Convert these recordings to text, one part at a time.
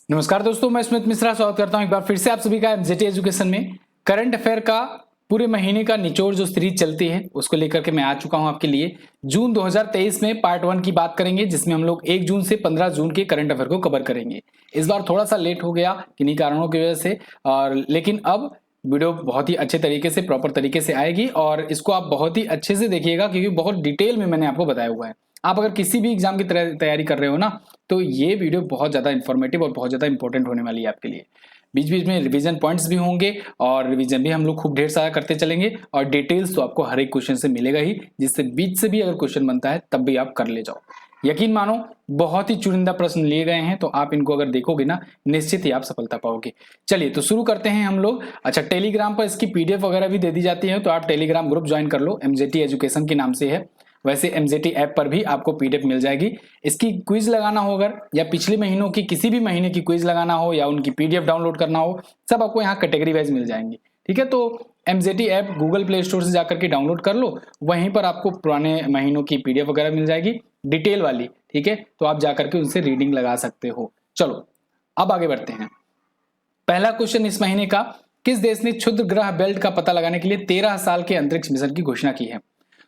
नमस्कार दोस्तों, मैं स्मित मिश्रा स्वागत करता हूं एक बार फिर से आप सभी का एमजेटी एजुकेशन में। करंट अफेयर का पूरे महीने का निचोड़ जो सीरीज चलती है उसको लेकर के मैं आ चुका हूं आपके लिए। जून 2023 में पार्ट 1 की बात करेंगे, जिसमें हम लोग 1 जून से 15 जून के करंट अफेयर को कवर करेंगे। इस बार थोड़ा सा लेट हो गया किन्हीं कारणों की वजह से, और लेकिन अब वीडियो बहुत ही अच्छे तरीके से प्रॉपर तरीके से आएगी और इसको आप बहुत ही अच्छे से देखिएगा, क्योंकि बहुत डिटेल में मैंने आपको बताया हुआ है। आप अगर किसी भी एग्जाम की तैयारी कर रहे हो ना, तो ये वीडियो बहुत ज़्यादा इन्फॉर्मेटिव और बहुत ज़्यादा इंपॉर्टेंट होने वाली है आपके लिए। बीच बीच में रिवीजन पॉइंट्स भी होंगे और रिवीजन भी हम लोग खूब ढेर सारा करते चलेंगे, और डिटेल्स तो आपको हर एक क्वेश्चन से मिलेगा ही, जिससे बीच से भी अगर क्वेश्चन बनता है तब भी आप कर ले जाओ। यकीन मानो, बहुत ही चुनिंदा प्रश्न लिए गए हैं, तो आप इनको अगर देखोगे ना, निश्चित ही आप सफलता पाओगे। चलिए तो शुरू करते हैं हम लोग। अच्छा, टेलीग्राम पर इसकी पीडीएफ वगैरह भी दे दी जाती है, तो आप टेलीग्राम ग्रुप ज्वाइन कर लो, एमजेटी एजुकेशन के नाम से है। वैसे एमजेटी ऐप पर भी आपको पीडीएफ मिल जाएगी। इसकी क्विज लगाना हो अगर, या पिछले महीनों की किसी भी महीने की क्विज लगाना हो, या उनकी पीडीएफ डाउनलोड करना हो, सब आपको यहाँ कैटेगरी वाइज मिल जाएंगी। ठीक है, तो MJT app Google play store से जाकर के डाउनलोड कर लो, वहीं पर आपको पुराने महीनों की पीडीएफ वगैरह मिल जाएगी, डिटेल वाली। ठीक है, तो आप जाकर के उनसे रीडिंग लगा सकते हो। चलो अब आगे बढ़ते हैं। पहला क्वेश्चन इस महीने का, किस देश ने क्षुद्र ग्रह बेल्ट का पता लगाने के लिए 13 साल के अंतरिक्ष मिशन की घोषणा की है?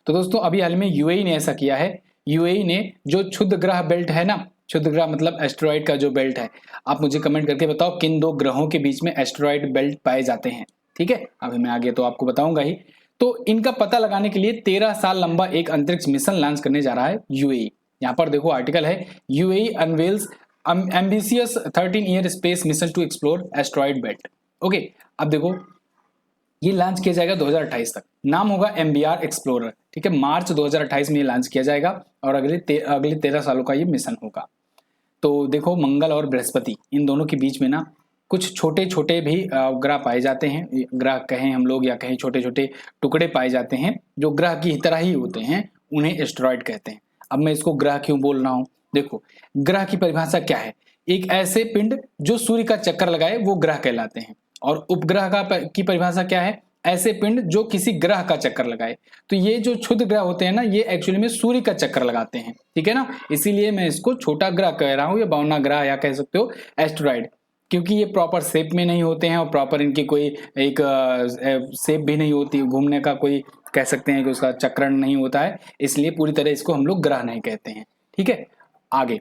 तो दोस्तों अभी हाल में यूएई ने ऐसा किया है। यूएई ने जो क्षुद्र ग्रह बेल्ट है ना, क्षुद्र ग्रह मतलब एस्टेरॉइड का जो बेल्ट है, आप मुझे कमेंट करके बताओ किन दो ग्रहों के बीच में एस्टेरॉइड बेल्ट पाए जाते हैं। ठीक है, अभी मैं आगे तो आपको बताऊंगा ही। तो इनका पता लगाने के लिए 13 साल लंबा एक अंतरिक्ष मिशन लॉन्च करने जा रहा है यूएई। यहाँ पर देखो आर्टिकल है, यूएई अनवेल्स एम्बिशियस 13-ईयर space mission to explore asteroid belt. Okay, अब देखो ये लॉन्च किया जाएगा 2028 तक। नाम होगा एमबीआर एक्सप्लोरर। ठीक है, मार्च 2028 में ये लॉन्च किया जाएगा और अगले 13 सालों का ये मिशन होगा। तो देखो, मंगल और बृहस्पति इन दोनों के बीच में ना कुछ छोटे छोटे भी ग्रह पाए जाते हैं। ग्रह कहें हम लोग या कहें छोटे छोटे टुकड़े पाए जाते हैं जो ग्रह की तरह ही होते हैं, उन्हें एस्टेरॉइड कहते हैं। अब मैं इसको ग्रह क्यों बोल रहा हूं, देखो ग्रह की परिभाषा क्या है। एक ऐसे पिंड जो सूर्य का चक्कर लगाए वो ग्रह कहलाते हैं। और उपग्रह की परिभाषा क्या है, ऐसे पिंड जो किसी ग्रह का चक्कर लगाए। तो ये जो क्षुद्र ग्रह होते हैं ना, ये एक्चुअली में सूर्य का चक्कर लगाते हैं। ठीक है ना, इसीलिए मैं इसको छोटा ग्रह कह रहा हूं, या बौना ग्रह या कह सकते हो एस्टेरॉइड, क्योंकि ये प्रॉपर शेप में नहीं होते हैं और प्रॉपर इनकी कोई एक शेप भी नहीं होती, घूमने का कोई कह सकते हैं कि उसका चक्रण नहीं होता है, इसलिए पूरी तरह इसको हम लोग ग्रह नहीं कहते हैं। ठीक है, आगे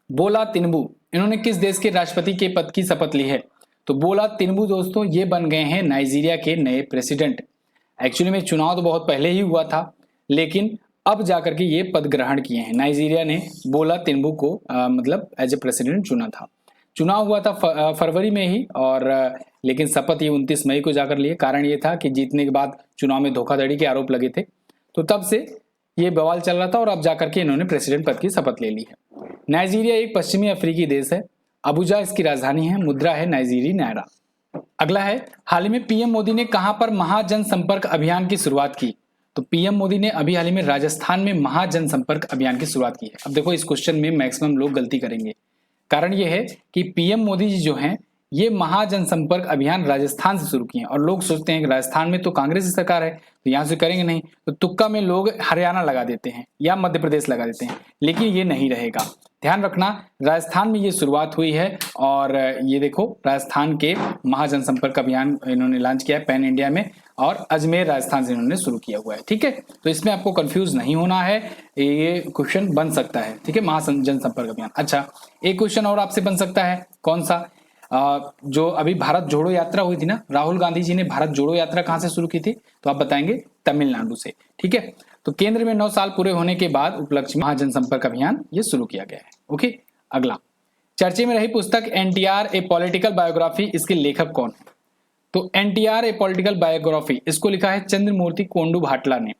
बोला तिनुबू इन्होंने किस देश के राष्ट्रपति के पद की शपथ ली है? तो बोला तिनुबू दोस्तों ये बन गए हैं नाइजीरिया के नए प्रेसिडेंट। एक्चुअली में चुनाव तो बहुत पहले ही हुआ था, लेकिन अब जाकर के ये पद ग्रहण किए हैं। नाइजीरिया ने बोला तिनुबू को मतलब एज ए प्रेसिडेंट चुना था। चुनाव हुआ था फरवरी में ही, और लेकिन शपथ ये 29 मई को जाकर लिए। कारण ये था कि जीतने के बाद चुनाव में धोखाधड़ी के आरोप लगे थे, तो तब से ये बवाल चल रहा था, और अब जाकर के इन्होंने प्रेसिडेंट पद की शपथ ले ली है। नाइजीरिया एक पश्चिमी अफ्रीकी देश है। अबुजा इसकी राजधानी है। मुद्रा है नाइजीरी नायरा। अगला है, हाल ही में पीएम मोदी ने कहां पर महाजन संपर्क अभियान की शुरुआत की? तो पीएम मोदी ने अभी हाल ही में राजस्थान में महाजन संपर्क अभियान की शुरुआत की है। अब देखो इस क्वेश्चन में मैक्सिमम लोग गलती करेंगे। कारण यह है कि पीएम मोदी जी जो हैं, ये महाजन संपर्क अभियान राजस्थान से शुरू किए हैं, और लोग सोचते हैं कि राजस्थान में तो कांग्रेस की सरकार है तो यहां से करेंगे नहीं, तो तुक्का में लोग हरियाणा लगा देते हैं या मध्य प्रदेश लगा देते हैं, लेकिन ये नहीं रहेगा। ध्यान रखना, राजस्थान में ये शुरुआत हुई है, और ये देखो राजस्थान के महाजन संपर्क अभियान इन्होंने लॉन्च किया है पैन इंडिया में, और अजमेर राजस्थान से इन्होंने शुरू किया हुआ है। ठीक है, तो इसमें आपको कंफ्यूज नहीं होना है, ये क्वेश्चन बन सकता है। ठीक है, महाजन संपर्क अभियान। अच्छा, एक क्वेश्चन और आपसे बन सकता है, कौन सा? जो अभी भारत जोड़ो यात्रा हुई थी ना, राहुल गांधी जी ने भारत जोड़ो यात्रा कहां से शुरू की थी? तो आप बताएंगे तमिलनाडु से। ठीक है, तो केंद्र में 9 साल पूरे होने के बाद उपलक्ष्य महाजन संपर्क अभियान ये शुरू किया गया है। ओके, अगला चर्चे में रही पुस्तक एनटीआर ए पॉलिटिकल बायोग्राफी, इसके लेखक कौन है? तो एनटीआर ए पॉलिटिकल बायोग्राफी इसको लिखा है चंद्रमूर्ति कोंडू भाटला ने।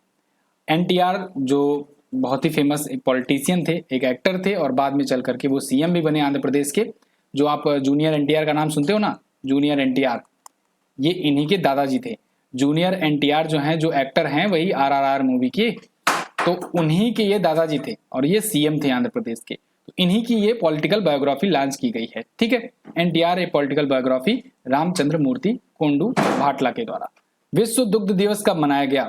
एनटीआर जो बहुत ही फेमस एक पॉलिटिशियन थे, एक एक्टर थे, और बाद में चल करके वो सीएम भी बने आंध्र प्रदेश के। जो आप जूनियर एनटीआर का नाम सुनते हो ना, जूनियर एनटीआर, ये इन्हीं के दादाजी थे। जूनियर एनटीआर जो हैं, जो एक्टर हैं, वही आरआरआर मूवी के, तो उन्हीं के ये दादाजी थे, और ये सीएम थे आंध्र प्रदेश के। तो इन्हीं की ये पॉलिटिकल बायोग्राफी लॉन्च की गई है। ठीक है, एनटीआर ए पॉलिटिकल बायोग्राफी रामचंद्र मूर्ति कोंडू भाटला के द्वारा। विश्व दुग्ध दिवस कब मनाया गया?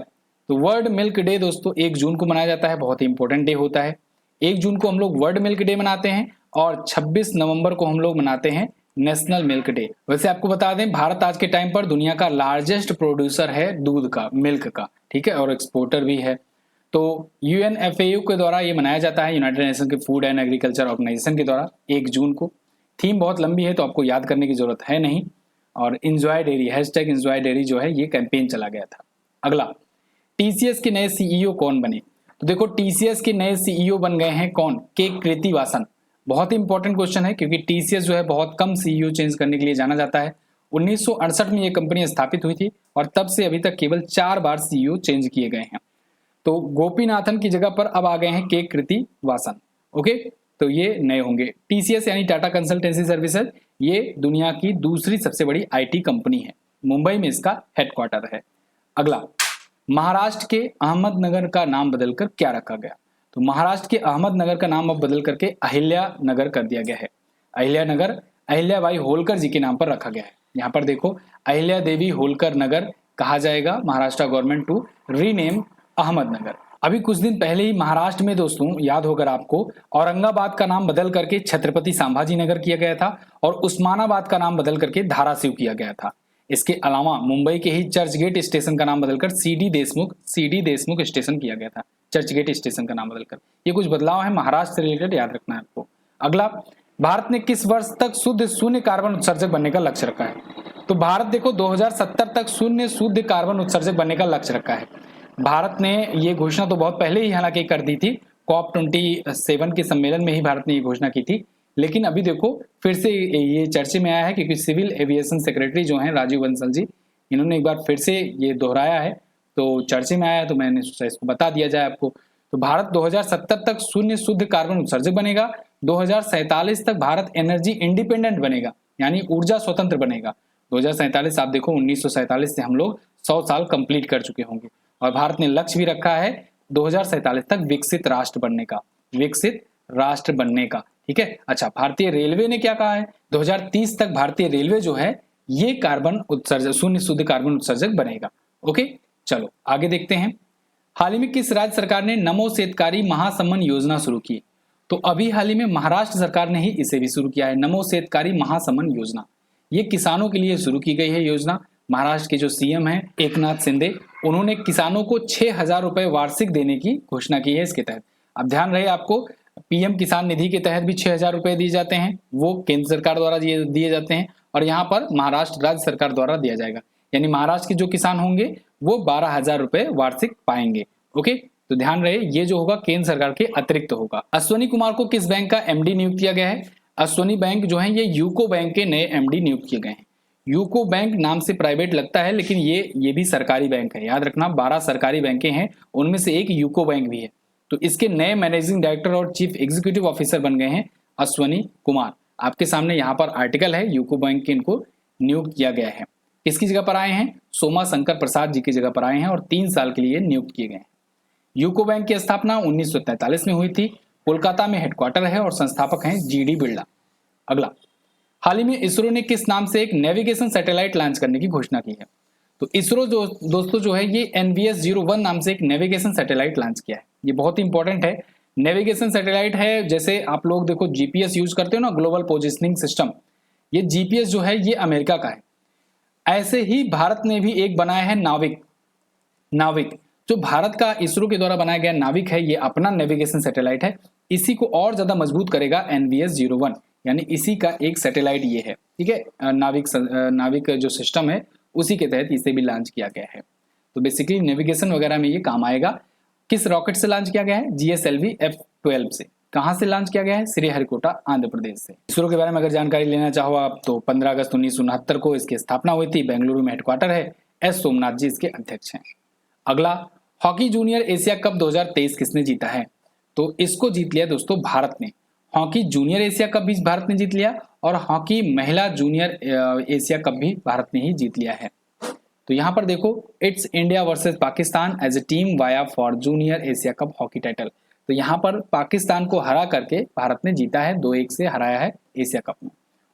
तो वर्ल्ड मिल्क डे दोस्तों 1 जून को मनाया जाता है। बहुत ही इंपॉर्टेंट डे होता है। 1 जून को हम लोग वर्ल्ड मिल्क डे मनाते हैं, और 26 नवंबर को हम लोग मनाते हैं नेशनल मिल्क डे। वैसे आपको बता दें, भारत आज के टाइम पर दुनिया का लार्जेस्ट प्रोड्यूसर है दूध का, मिल्क का, ठीक है, और एक्सपोर्टर भी है। तो UNFAO के द्वारा ये मनाया जाता है, यूनाइटेड नेशन के फूड एंड एग्रीकल्चर ऑर्गेनाइजेशन के द्वारा, 1 जून को। थीम बहुत लंबी है तो आपको याद करने की जरूरत है नहीं। और इंजॉय डेयरी, #इंजॉय जो है ये कैंपेन चला गया था। अगला, TCS के नए CEO कौन बने? तो देखो TCS के नए CEO बन गए हैं कौन? के कृतिवासन। बहुत ही इंपॉर्टेंट क्वेश्चन है क्योंकि TCS जो है बहुत कम CEO चेंज करने के लिए जाना जाता है। 1968 में ये कंपनी स्थापित हुई थी और तब से अभी तक केवल 4 बार CEO चेंज किए गए हैं। तो गोपीनाथन की जगह पर अब आ गए हैं के कृतिवासन। ओके, तो ये नए होंगे। TCS यानी टाटा कंसल्टेंसी सर्विसेज, ये दुनिया की दूसरी सबसे बड़ी IT कंपनी है। मुंबई में इसका हेडक्वार्टर है। अगला, महाराष्ट्र के अहमदनगर का नाम बदलकर क्या रखा गया? तो महाराष्ट्र के अहमदनगर का नाम अब बदल करके अहिल्या नगर कर दिया गया है। अहिल्या नगर अहिल्याबाई होलकर जी के नाम पर रखा गया है। यहाँ पर देखो, अहिल्या देवी होलकर नगर कहा जाएगा Maharashtra government to rename Ahmednagar. अभी कुछ दिन पहले ही महाराष्ट्र में दोस्तों, याद होगा आपको, औरंगाबाद का नाम बदल करके छत्रपति संभाजी नगर किया गया था और उस्मानाबाद का नाम बदल करके धाराशिव किया गया था। इसके अलावा मुंबई के ही चर्चगेट स्टेशन का नाम बदलकर CD देशमुख स्टेशन किया गया था। चर्चगेट स्टेशन का नाम बदलकर, ये कुछ बदलाव है महाराष्ट्र से रिलेटेड, याद रखना है आपको। अगला, भारत ने किस वर्ष तक शुद्ध शून्य कार्बन उत्सर्जक बनने का लक्ष्य रखा है? तो भारत देखो 2070 तक शून्य शुद्ध कार्बन उत्सर्जक बनने का लक्ष्य रखा है। भारत ने ये घोषणा तो बहुत पहले ही हालांकि कर दी थी, COP27 के सम्मेलन में ही भारत ने ये घोषणा की थी, लेकिन अभी देखो फिर से ये चर्चे में आया है क्योंकि सिविल एविएशन सेक्रेटरी जो हैं राजीव बंसल जी, इन्होंने एक बार फिर से ये दोहराया है, तो चर्चे में आया है, तो मैंने सोचा इसको बता दिया जाए आपको। तो भारत 2070 तक शून्य शुद्ध कार्बन उत्सर्जक बनेगा। 2047 तक भारत एनर्जी इंडिपेंडेंट बनेगा, यानी ऊर्जा स्वतंत्र बनेगा। 2047 आप देखो, 1947 से हम लोग 100 साल कंप्लीट कर चुके होंगे। और भारत ने लक्ष्य भी रखा है 2047 तक विकसित राष्ट्र बनने का, विकसित राष्ट्र बनने का, ठीक है। अच्छा, भारतीय रेलवे ने क्या कहा है? 2030 तक भारतीय रेलवे जो है ये कार्बन उत्सर्जक, शून्य शुद्ध कार्बन उत्सर्जक बनेगा। ओके, चलो आगे देखते हैं। हाल ही में किस राज्य सरकार ने नमो शेतकारी महासम्मान योजना शुरू की? तो अभी हाल ही में महाराष्ट्र सरकार ने ही इसे भी शुरू किया है, नमो शेतकारी महासम्मान योजना। ये किसानों के लिए शुरू की गई है योजना। महाराष्ट्र के जो CM हैं एकनाथ शिंदे, उन्होंने किसानों को 6000 रुपए वार्षिक देने की घोषणा की है इसके तहत। अब ध्यान रहे आपको, PM किसान निधि के तहत भी 6000 रुपए दिए जाते हैं, वो केंद्र सरकार द्वारा दिए जाते हैं, और यहाँ पर महाराष्ट्र राज्य सरकार द्वारा दिया जाएगा, यानी महाराष्ट्र के जो किसान होंगे वो 12000 रुपए वार्षिक पाएंगे। ओके, तो ध्यान रहे ये जो होगा केंद्र सरकार के अतिरिक्त होगा। अश्वनी कुमार को किस बैंक का MD नियुक्त किया गया है? अश्वनी बैंक जो है ये यूको बैंक के नए MD नियुक्त किए गए हैं। यूको बैंक नाम से प्राइवेट लगता है, लेकिन ये भी सरकारी बैंक है, याद रखना। 12 सरकारी बैंकें हैं, उनमें से एक यूको बैंक भी है। तो इसके नए मैनेजिंग डायरेक्टर और चीफ एग्जीक्यूटिव ऑफिसर बन गए हैं अश्वनी कुमार। आपके सामने यहाँ पर आर्टिकल है, यूको बैंक के इनको नियुक्त किया गया है। किसकी जगह पर आए हैं? सोमा शंकर प्रसाद जी की जगह पर आए हैं और 3 साल के लिए नियुक्त किए गए हैं। यूको बैंक की स्थापना 1943 में हुई थी। कोलकाता में हेडक्वार्टर है और संस्थापक हैं GD बिरला। अगला, हाल ही में इसरो ने किस नाम से एक नेविगेशन सैटेलाइट लॉन्च करने की घोषणा की है? तो इसरो जो दोस्तों जो है ये NVS-01 नाम से एक नेविगेशन सैटेलाइट लॉन्च किया है। ये बहुत इंपॉर्टेंट है। नेविगेशन सैटेलाइट है, जैसे आप लोग देखो GPS यूज करते हो ना, ग्लोबल पोजिशनिंग सिस्टम, ये GPS जो है ये अमेरिका का है। ऐसे ही भारत ने भी एक बनाया है नाविक, जो भारत का इसरो के द्वारा बनाया गया नाविक है, ये अपना नेविगेशन सैटेलाइट है। इसी को और ज्यादा मजबूत करेगा NVS-01, यानी इसी का एक सैटेलाइट ये है, ठीक है। नाविक जो सिस्टम है उसी के तहत इसे भी लॉन्च किया गया है। तो बेसिकली नेविगेशन वगैरह में ये काम आएगा। किस रॉकेट से लॉन्च किया गया है? GSLV F-12 से। कहां से लॉन्च किया गया है? श्रीहरिकोटा, आंध्र प्रदेश से। इसरो के बारे में अगर जानकारी लेना चाहो आप तो 15 अगस्त 1969 को इसकी स्थापना हुई थी। बेंगलुरु में हेडक्वार्टर है। S सोमनाथ जी इसके अध्यक्ष हैं। अगला, हॉकी जूनियर एशिया कप 2023 किसने जीता है? तो इसको जीत लिया दोस्तों भारत ने। हॉकी जूनियर एशिया कप भी भारत ने जीत लिया और हॉकी महिला जूनियर एशिया कप भी भारत ने ही जीत लिया है। तो यहाँ पर देखो, it's India versus Pakistan as a team vie for junior Asia cup hockey title. तो यहाँ पर पाकिस्तान को हरा करके भारत ने जीता है, 2-1 से हराया है एशिया कप में।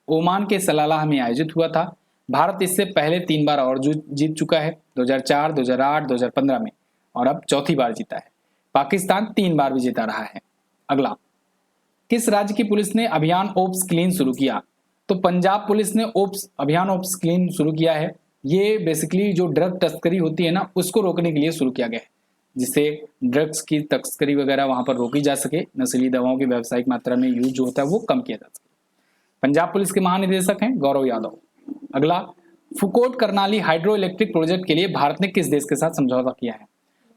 ओमान के सलालाह में आयोजित हुआ था। भारत इससे पहले 3 बार और जीत चुका है, 2004, 2008, 2015 में, और अब चौथी बार जीता है। पाकिस्तान 3 बार भी जीता रहा है। अगला, किस राज्य की पुलिस ने अभियान ओप्स क्लीन शुरू किया? तो पंजाब पुलिस ने अभियान ओप्स क्लीन शुरू किया है। ये बेसिकली जो ड्रग तस्करी होती है ना, उसको रोकने के लिए शुरू किया गया है, जिससे ड्रग्स की तस्करी वगैरह वहां पर रोकी जा सके, नशीली दवाओं की व्यावसायिक मात्रा में यूज जो होता है वो कम किया जा सके। पंजाब पुलिस के महानिदेशक हैं गौरव यादव। अगला, Phukot Karnali hydro electric project के लिए भारत ने किस देश के साथ समझौता किया है?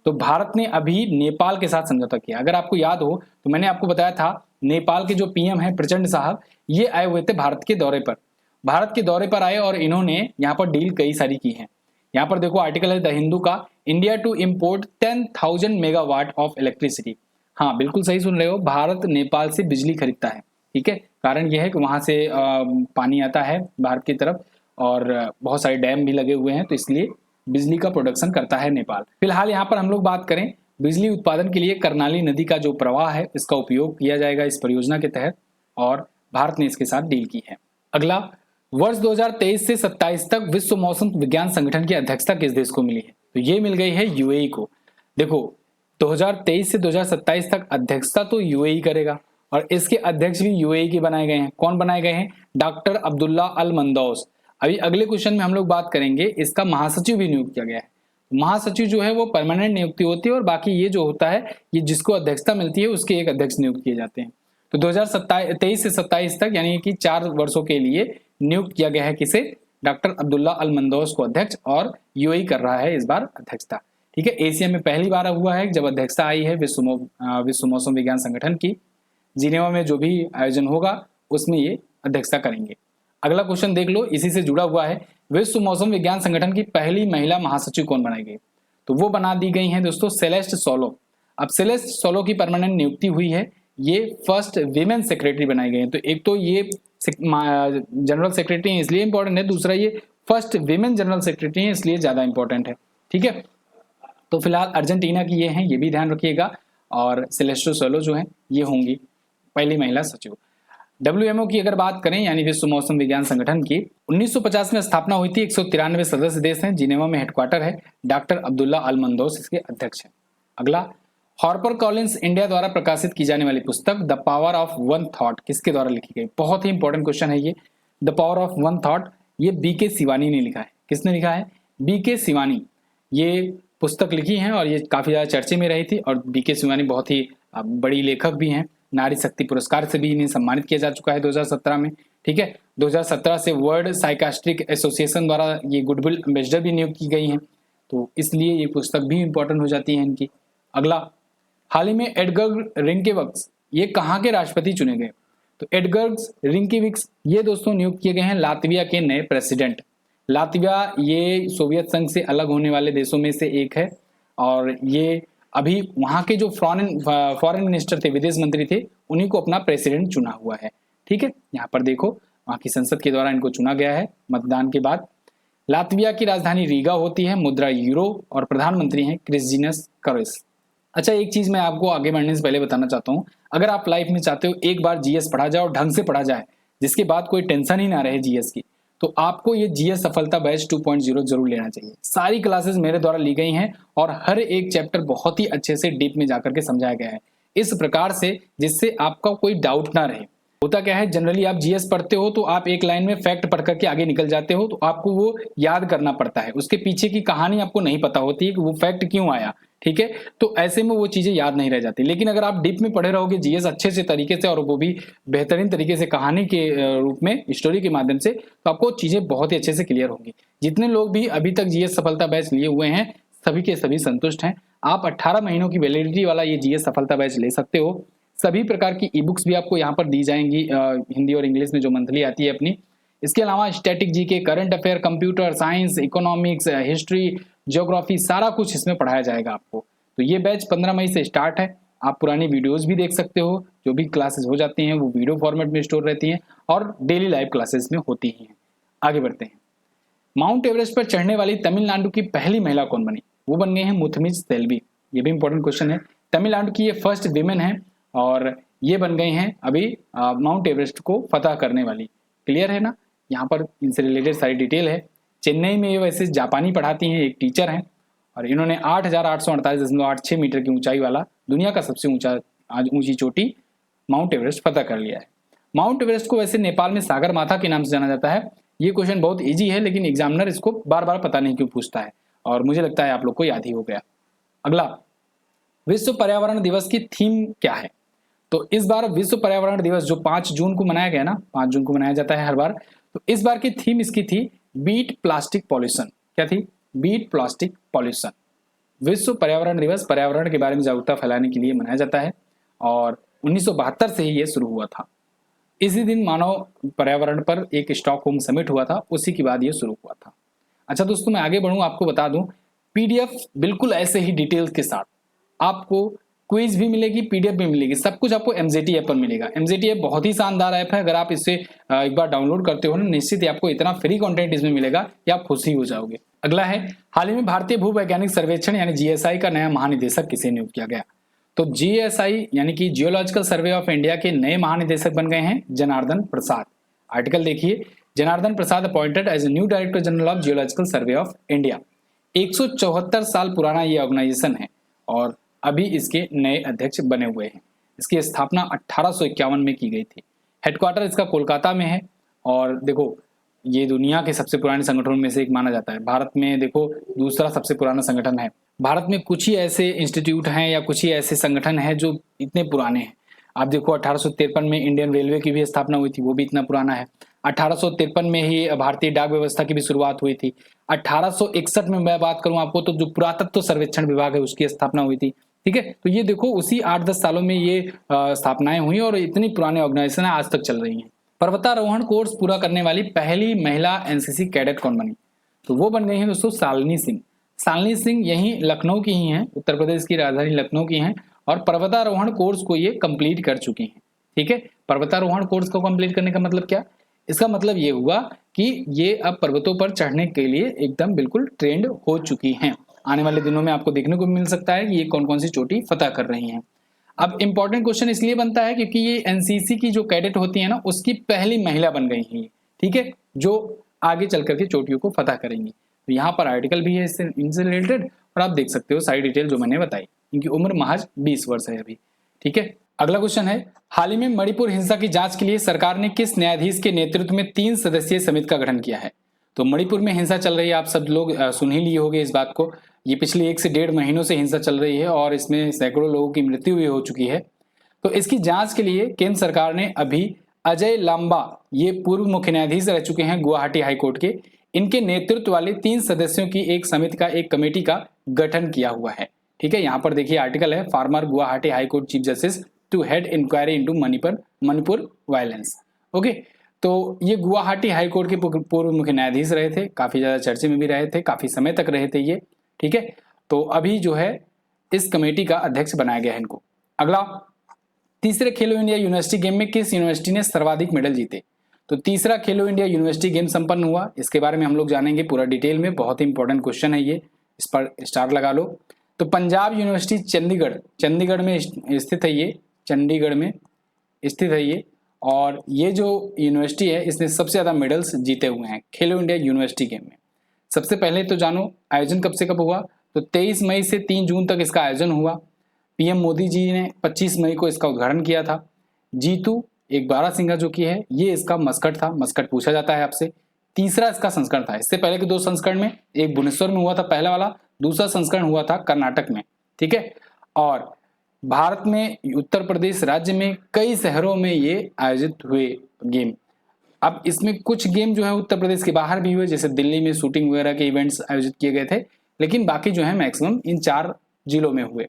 तो भारत ने अभी नेपाल के साथ समझौता किया। अगर आपको याद हो तो मैंने आपको बताया था, नेपाल के जो पीएम हैं प्रचंड साहब, ये आए हुए थे भारत के दौरे पर। भारत के दौरे पर आए और इन्होंने यहाँ पर डील कई सारी की हैं। यहाँ पर देखो आर्टिकल है द हिंदू का, India to import 10,000 megawatt of electricity. हाँ बिल्कुल सही सुन रहे हो, भारत नेपाल से बिजली खरीदता है। ठीक है, कारण यह है कि वहां से पानी आता है भारत की तरफ और बहुत सारे डैम भी लगे हुए हैं, तो इसलिए बिजली का प्रोडक्शन करता है नेपाल। फिलहाल यहाँ पर हम लोग बात करें बिजली उत्पादन के लिए करनाली नदी का जो प्रवाह है इसका उपयोग किया जाएगा इस परियोजना के तहत, और भारत ने इसके साथ डील की है। अगला, वर्ष 2023 से 27 तक विश्व मौसम विज्ञान संगठन की अध्यक्षता किस देश को मिली है? तो ये मिल गई है यूएई को। देखो 2023 से 2027 तक अध्यक्षता तो यूएई करेगा और इसके अध्यक्ष भी यूएई के बनाए गए हैं। कौन बनाए गए हैं? डॉक्टर अब्दुल्ला अल मंदौस। अभी अगले क्वेश्चन में हम लोग बात करेंगे, इसका महासचिव भी नियुक्त किया गया है। महासचिव जो है वो परमानेंट नियुक्ति होती है और बाकी ये जो होता है ये जिसको अध्यक्षता मिलती है उसके एक अध्यक्ष नियुक्त किए जाते हैं। तो 2023 से 27 तक यानी कि 4 वर्षों के लिए नियुक्त किया गया है किसे? डॉक्टर अब्दुल्ला अल मंदौस को अध्यक्ष, और यूएई कर रहा है इस बार अध्यक्षता। ठीक है, एशिया में पहली बार हुआ है जब अध्यक्षता आई है विश्व मौसम विज्ञान संगठन की। जिनेवा में जो भी आयोजन होगा उसमें ये अध्यक्षता करेंगे। अगला क्वेश्चन देख लो, इसी से जुड़ा हुआ है, विश्व मौसम विज्ञान संगठन की पहली महिला महासचिव कौन बनाई गई? तो वो बना दी गई हैं दोस्तों सेलेस्ट सोलो। अब सेलेस्ट सोलो की परमानेंट नियुक्ति हुई है, ये फर्स्ट विमेन सेक्रेटरी बनाई गई है। तो एक तो ये जनरल सेक्रेटरी है इसलिए इंपॉर्टेंट है, दूसरा ये फर्स्ट विमेन जनरल सेक्रेटरी है इसलिए ज्यादा इंपॉर्टेंट है। ठीक है, तो फिलहाल अर्जेंटीना की ये हैं, ये भी ध्यान रखिएगा, और सेलेस्टो सोलो जो है ये होंगी पहली महिला सचिव। WMO की अगर बात करें यानी विश्व मौसम विज्ञान संगठन की 1950 में स्थापना हुई थी। 193 सदस्य देश हैं, जिनेवा में हेडक्वार्टर है, डॉक्टर अब्दुल्ला अल मंदौस इसके अध्यक्ष हैं। अगला, हार्पर कॉलिंस इंडिया द्वारा प्रकाशित की जाने वाली पुस्तक the power of one thought किसके द्वारा लिखी गई? बहुत ही इंपॉर्टेंट क्वेश्चन है ये। The power of one thought ये बीके शिवानी ने लिखा है। किसने लिखा है? बीके शिवानी। ये पुस्तक लिखी है और ये काफी ज्यादा चर्चे में रही थी, और बीके शिवानी बहुत ही बड़ी लेखक भी हैं। नारी शक्ति पुरस्कार से भी इन्हें सम्मानित किया जा चुका है 2017 में। ठीक है, 2017 से वर्ल्ड साइकास्ट्रिक एसोसिएशन द्वारा ये गुडविल एम्बेसडर भी नियुक्त की गई हैं, तो इसलिए ये पुस्तक भी इंपॉर्टेंट हो जाती है इनकी। अगला, हाल ही में एडगर रिंकेविक्स ये कहाँ के राष्ट्रपति चुने गए? तो एडगर रिंकेविक्स ये दोस्तों नियुक्त किए गए हैं लातविया के नए प्रेसिडेंट। लातविया ये सोवियत संघ से अलग होने वाले देशों में से एक है, और ये अभी वहां के जो फॉरेन मिनिस्टर थे, विदेश मंत्री थे, उन्हीं को अपना प्रेसिडेंट चुना हुआ है। ठीक है, यहाँ पर देखो वहां की संसद के द्वारा इनको चुना गया है मतदान के बाद। लातविया की राजधानी रीगा होती है, मुद्रा यूरो, और प्रधानमंत्री हैं क्रिस्जिनस करोस। अच्छा, एक चीज मैं आपको आगे बढ़ने से पहले बताना चाहता हूँ, अगर आप लाइफ में चाहते हो एक बार जीएस पढ़ा जाए और ढंग से पढ़ा जाए, जिसके बाद कोई टेंशन ही ना रहे जीएस की, तो आपको ये जीएस सफलता बैच 2.0 जरूर लेना चाहिए। सारी क्लासेस मेरे द्वारा ली गई हैं और हर एक चैप्टर बहुत ही अच्छे से डीप में जाकर के समझाया गया है, इस प्रकार से जिससे आपका कोई डाउट ना रहे। होता क्या है, जनरली आप जीएस पढ़ते हो तो आप एक लाइन में फैक्ट पढ़ करके आगे निकल जाते हो, तो आपको वो याद करना पड़ता है, उसके पीछे की कहानी आपको नहीं पता होती है कि वो फैक्ट क्यों आया। ठीक है, तो ऐसे में वो चीजें याद नहीं रह जाती। लेकिन अगर आप डीप में पढ़े रहोगे जीएस अच्छे से तरीके से, और वो भी बेहतरीन तरीके से कहानी के रूप में, स्टोरी के माध्यम से, तो आपको चीजें बहुत ही अच्छे से क्लियर होंगी। जितने लोग भी अभी तक जीएस सफलता बैच लिए हुए हैं सभी के सभी संतुष्ट हैं। आप 18 महीनों की वैलिडिटी वाला ये जीएस सफलता बैच ले सकते हो। सभी प्रकार की ई बुक्स भी आपको यहाँ पर दी जाएंगी, हिंदी और इंग्लिश में जो मंथली आती है अपनी। इसके अलावा static GK, current affair, computer science, economics, history, geography, सारा कुछ इसमें पढ़ाया जाएगा आपको। तो ये बैच 15 मई से स्टार्ट है। आप पुरानी वीडियोस भी देख सकते हो, जो भी क्लासेस हो जाती हैं वो वीडियो फॉर्मेट में स्टोर रहती हैं और डेली लाइव क्लासेस में होती ही हैं। आगे बढ़ते हैं, माउंट एवरेस्ट पर चढ़ने वाली तमिलनाडु की पहली महिला कौन बनी? वो बन गई है मुथमिज सेल्वी। ये भी इंपॉर्टेंट क्वेश्चन है। तमिलनाडु की ये फर्स्ट विमेन है और ये बन गई हैं अभी माउंट एवरेस्ट को फतह करने वाली। क्लियर है ना? यहाँ पर इनसे रिलेटेड सारी डिटेल है। चेन्नई में ये वैसे जापानी पढ़ाती हैं, एक टीचर हैं, और इन्होंने 8,848.86 मीटर की ऊंचाई वाला दुनिया का सबसे ऊंची चोटी माउंट एवरेस्ट फतह कर लिया है। माउंट एवरेस्ट को वैसे नेपाल में सागर माथा के नाम से जाना जाता है। ये क्वेश्चन बहुत इजी है, लेकिन एग्जामिनर इसको बार बार पता नहीं क्यों पूछता है, और मुझे लगता है आप लोग को याद ही हो गया। अगला, विश्व पर्यावरण दिवस की थीम क्या है? तो इस बार विश्व पर्यावरण दिवस जो 5 जून को मनाया गया ना, 5 जून को मनाया जाता है हर बार, तो इस बार की थीम इसकी थी बीट प्लास्टिक पॉल्यूशन। क्या थी? Beat plastic pollution. विश्व पर्यावरण दिवस पर्यावरण के बारे में जागरूकता फैलाने के लिए मनाया जाता है, और 1972 से ही ये शुरू हुआ था। इसी दिन मानव पर्यावरण पर एक स्टॉकहोम समिट हुआ था, उसी के बाद ये शुरू हुआ था। अच्छा दोस्तों, मैं आगे बढ़ूं, आपको बता दूं, पीडीएफ बिल्कुल ऐसे ही डिटेल्स के साथ आपको क्विज भी मिलेगी, पीडीएफ भी मिलेगी, सब कुछ आपको एमजेटी ऐप पर मिलेगा। एमजेटी ऐप बहुत ही शानदार ऐप है, अगर आप इसे एक बार डाउनलोड करते हो ना, निश्चित ही आपको इतना फ्री कंटेंट इसमें मिलेगा कि आप खुश ही हो जाओगे। अगला है, हाल ही में भारतीय भूवैज्ञानिक सर्वेक्षण यानी जीएसआई का नया महानिदेशक किसे नियुक्त किया गया? तो जीएसआई यानी कि जियोलॉजिकल सर्वे ऑफ इंडिया के नए महानिदेशक बन गए हैं जनार्दन प्रसाद। आर्टिकल देखिए, Janardan Prasad appointed as new director general of geological survey of India. 174 साल पुराना ये ऑर्गेनाइजेशन है और अभी इसके नए अध्यक्ष बने हुए हैं। इसकी स्थापना 1851 में की गई थी। हेडक्वार्टर इसका कोलकाता में है, और देखो ये दुनिया के सबसे पुराने संगठनों में से एक माना जाता है। भारत में देखो दूसरा सबसे पुराना संगठन है। भारत में कुछ ही ऐसे इंस्टीट्यूट हैं या कुछ ही ऐसे संगठन हैं जो इतने पुराने हैं। आप देखो 1853 में इंडियन रेलवे की भी स्थापना हुई थी, वो भी इतना पुराना है। 1853 में ही भारतीय डाक व्यवस्था की भी शुरुआत हुई थी। 1861 में मैं बात करूं आपको, तो जो पुरातत्व सर्वेक्षण विभाग है उसकी स्थापना हुई थी। ठीक है, तो ये देखो उसी 8-10 सालों में ये स्थापनाएं हुई और इतनी पुरानी ऑर्गेनाइजेशन आज तक चल रही हैं। पर्वतारोहण कोर्स पूरा करने वाली पहली महिला एनसीसी कैडेट कौन बनी? तो वो बन गई हैं दोस्तों शालिनी सिंह। शालिनी सिंह यहीं लखनऊ की ही हैं, उत्तर प्रदेश की राजधानी लखनऊ की हैं, और पर्वतारोहण कोर्स को ये कंप्लीट कर चुकी हैं। ठीक है, पर्वतारोहण कोर्स को कंप्लीट करने का मतलब क्या? इसका मतलब ये हुआ कि ये अब पर्वतों पर चढ़ने के लिए एकदम बिल्कुल ट्रेंड हो चुकी हैं। आने वाले दिनों में आपको देखने को मिल सकता है कि ये कौन कौन सी चोटी फतह कर रही हैं। अब इंपॉर्टेंट क्वेश्चन इसलिए बनता है क्योंकि ये एनसीसी की जो कैडेट होती है ना, उसकी पहली महिला बन गई है। ठीक है, जो आगे चल करके चोटियों को फतह करेंगी। तो यहाँ पर आर्टिकल भी है इनसे रिलेटेड, और आप देख सकते हो सारी डिटेल जो मैंने बताई। इनकी उम्र महज 20 वर्ष है अभी। ठीक है, अगला क्वेश्चन है, हाल ही में मणिपुर हिंसा की जांच के लिए सरकार ने किस न्यायाधीश के नेतृत्व में 3 सदस्यीय समिति का गठन किया है? तो मणिपुर में हिंसा चल रही है, आप सब लोग सुन ही लिए होंगे इस बात को। ये पिछले 1 से 1.5 महीनों से हिंसा चल रही है और इसमें सैकड़ों लोगों की मृत्यु भी हो चुकी है। तो इसकी जांच के लिए केंद्र सरकार ने अभी अजय लांबा, ये पूर्व मुख्य न्यायाधीश रह चुके हैं गुवाहाटी हाईकोर्ट के, इनके नेतृत्व वाले 3 सदस्यों की एक समिति का, एक कमेटी का गठन किया हुआ है। ठीक है, यहाँ पर देखिए आर्टिकल है, former Guwahati high court chief justice to head inquiry into Manipur violence. Okay, तो ये गुवाहाटी हाईकोर्ट के पूर्व मुख्य न्यायाधीश रहे थे, काफी ज्यादा चर्चे में भी रहे थे, काफी समय तक रहे थे ये। ठीक है, तो अभी जो है इस कमेटी का अध्यक्ष बनाया गया है इनको। अगला, तीसरे खेलो इंडिया यूनिवर्सिटी गेम में किस यूनिवर्सिटी ने सर्वाधिक मेडल जीते? तो तीसरा खेलो इंडिया यूनिवर्सिटी गेम संपन्न हुआ, इसके बारे में हम लोग जानेंगे पूरा डिटेल में। बहुत ही इंपॉर्टेंट क्वेश्चन है ये, इस पर स्टार लगा लो। तो पंजाब यूनिवर्सिटी चंडीगढ़ में स्थित है ये, चंडीगढ़ में स्थित है ये, और ये जो यूनिवर्सिटी है इसने सबसे ज्यादा मेडल्स जीते हुए हैं खेलो इंडिया यूनिवर्सिटी गेम में। सबसे पहले तो जानो आयोजन कब से कब हुआ? तो 23 मई से 3 जून तक इसका आयोजन हुआ। पीएम मोदी जी ने 25 मई को इसका उद्घाटन किया था। जीतू एक बारहसिंगा जो कि है, ये इसका मस्कट था, मस्कट पूछा जाता है आपसे। तीसरा इसका संस्करण था। इससे पहले के 2 संस्करण में, एक भुवनेश्वर में हुआ था पहला वाला, दूसरा संस्करण हुआ था कर्नाटक में। ठीक है, और भारत में उत्तर प्रदेश राज्य में कई शहरों में ये आयोजित हुए गेम। अब इसमें कुछ गेम जो है उत्तर प्रदेश के बाहर भी हुए, जैसे दिल्ली में शूटिंग वगैरह के इवेंट्स आयोजित किए गए थे, लेकिन बाकी जो है मैक्सिमम इन 4 जिलों में हुए।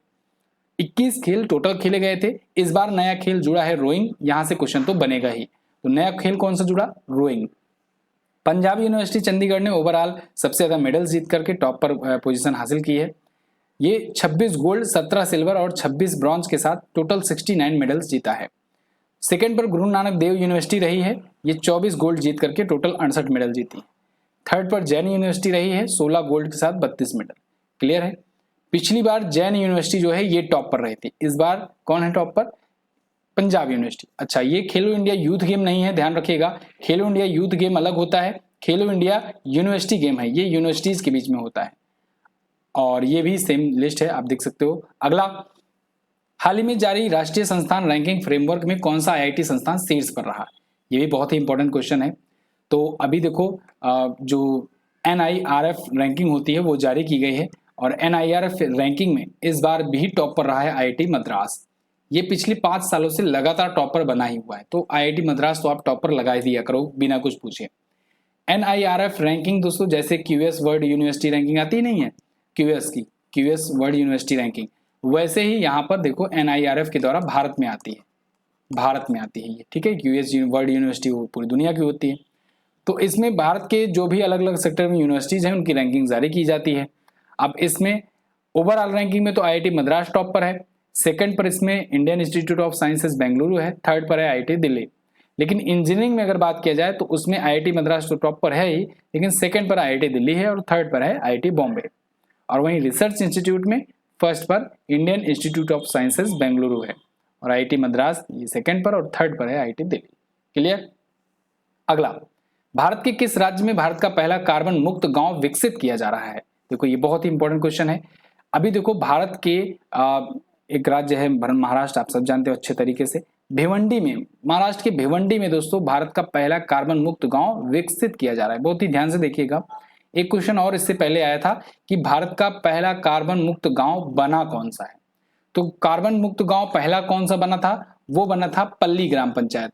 21 खेल टोटल खेले गए थे। इस बार नया खेल जुड़ा है रोइंग, यहां से क्वेश्चन तो बनेगा ही। तो नया खेल कौन सा जुड़ा? रोइंग। पंजाब यूनिवर्सिटी चंडीगढ़ ने ओवरऑल सबसे ज्यादा मेडल्स जीत करके टॉप पर पोजीशन हासिल की है। ये 26 गोल्ड, 17 सिल्वर और 26 ब्रॉन्ज के साथ टोटल 69 मेडल्स जीता है। सेकेंड पर गुरु नानक देव यूनिवर्सिटी रही है, ये 24 गोल्ड जीत करके टोटल 68 मेडल जीती है। थर्ड पर जैन यूनिवर्सिटी रही है 16 गोल्ड के साथ 32 मेडल। क्लियर है? पिछली बार जैन यूनिवर्सिटी जो है ये टॉप पर रही थी, इस बार कौन है टॉप पर? पंजाब यूनिवर्सिटी। अच्छा, ये खेलो इंडिया यूथ गेम नहीं है, ध्यान रखिएगा। खेलो इंडिया यूथ गेम अलग होता है, खेलो इंडिया यूनिवर्सिटी गेम है, ये यूनिवर्सिटीज के बीच में होता है, और ये भी सेम लिस्ट है, आप देख सकते हो। अगला, हाल ही में जारी राष्ट्रीय संस्थान रैंकिंग फ्रेमवर्क में कौन सा आईआईटी संस्थान शीर्ष पर रहा? ये भी बहुत ही इंपॉर्टेंट क्वेश्चन है। तो अभी देखो जो NIRF रैंकिंग होती है वो जारी की गई है और NIRF रैंकिंग में इस बार भी टॉप पर रहा है IIT मद्रास। ये पिछले 5 सालों से लगातार टॉपर बना ही हुआ है, तो IIT मद्रास तो आप टॉपर लगा ही दिया करो बिना कुछ पूछे। NIRF रैंकिंग दोस्तों जैसे QS वर्ल्ड यूनिवर्सिटी रैंकिंग आती नहीं है QS वर्ल्ड यूनिवर्सिटी रैंकिंग, वैसे ही यहाँ पर देखो NIRF के द्वारा भारत में आती है ये, ठीक है। QS वर्ल्ड यूनिवर्सिटी वो पूरी दुनिया की होती है। तो इसमें भारत के जो भी अलग अलग सेक्टर में यूनिवर्सिटीज हैं उनकी रैंकिंग जारी की जाती है। अब इसमें ओवरऑल रैंकिंग में तो IIT मद्रास टॉप पर है, सेकंड पर इसमें Indian institute of sciences Bengaluru है, थर्ड पर है IIT दिल्ली। लेकिन इंजीनियरिंग में अगर बात किया जाए तो उसमें IIT मद्रास तो टॉप पर है ही, लेकिन सेकंड पर IIT दिल्ली है और थर्ड पर है IIT बॉम्बे। और वहीं रिसर्च इंस्टीट्यूट में फर्स्ट पर Indian institute of sciences Bengaluru है और IIT मद्रास ये सेकंड पर और थर्ड पर है IIT दिल्ली। क्लियर। अगला, भारत के किस राज्य में भारत का पहला कार्बन मुक्त गांव विकसित किया जा रहा है? देखो ये बहुत ही इंपॉर्टेंट क्वेश्चन है। अभी देखो भारत के एक राज्य है महाराष्ट्र, आप सब जानते हो अच्छे तरीके से। भिवंडी में, महाराष्ट्र के भिवंडी में दोस्तों भारत का पहला कार्बन मुक्त गांव विकसित किया जा रहा है। बहुत ही ध्यान से देखिएगा। एक क्वेश्चन और इससे पहले आया था कि भारत का पहला कार्बन मुक्त गांव बना कौन सा है? तो कार्बन मुक्त गांव पहला कौन सा बना था? वो बना था पल्ली ग्राम पंचायत।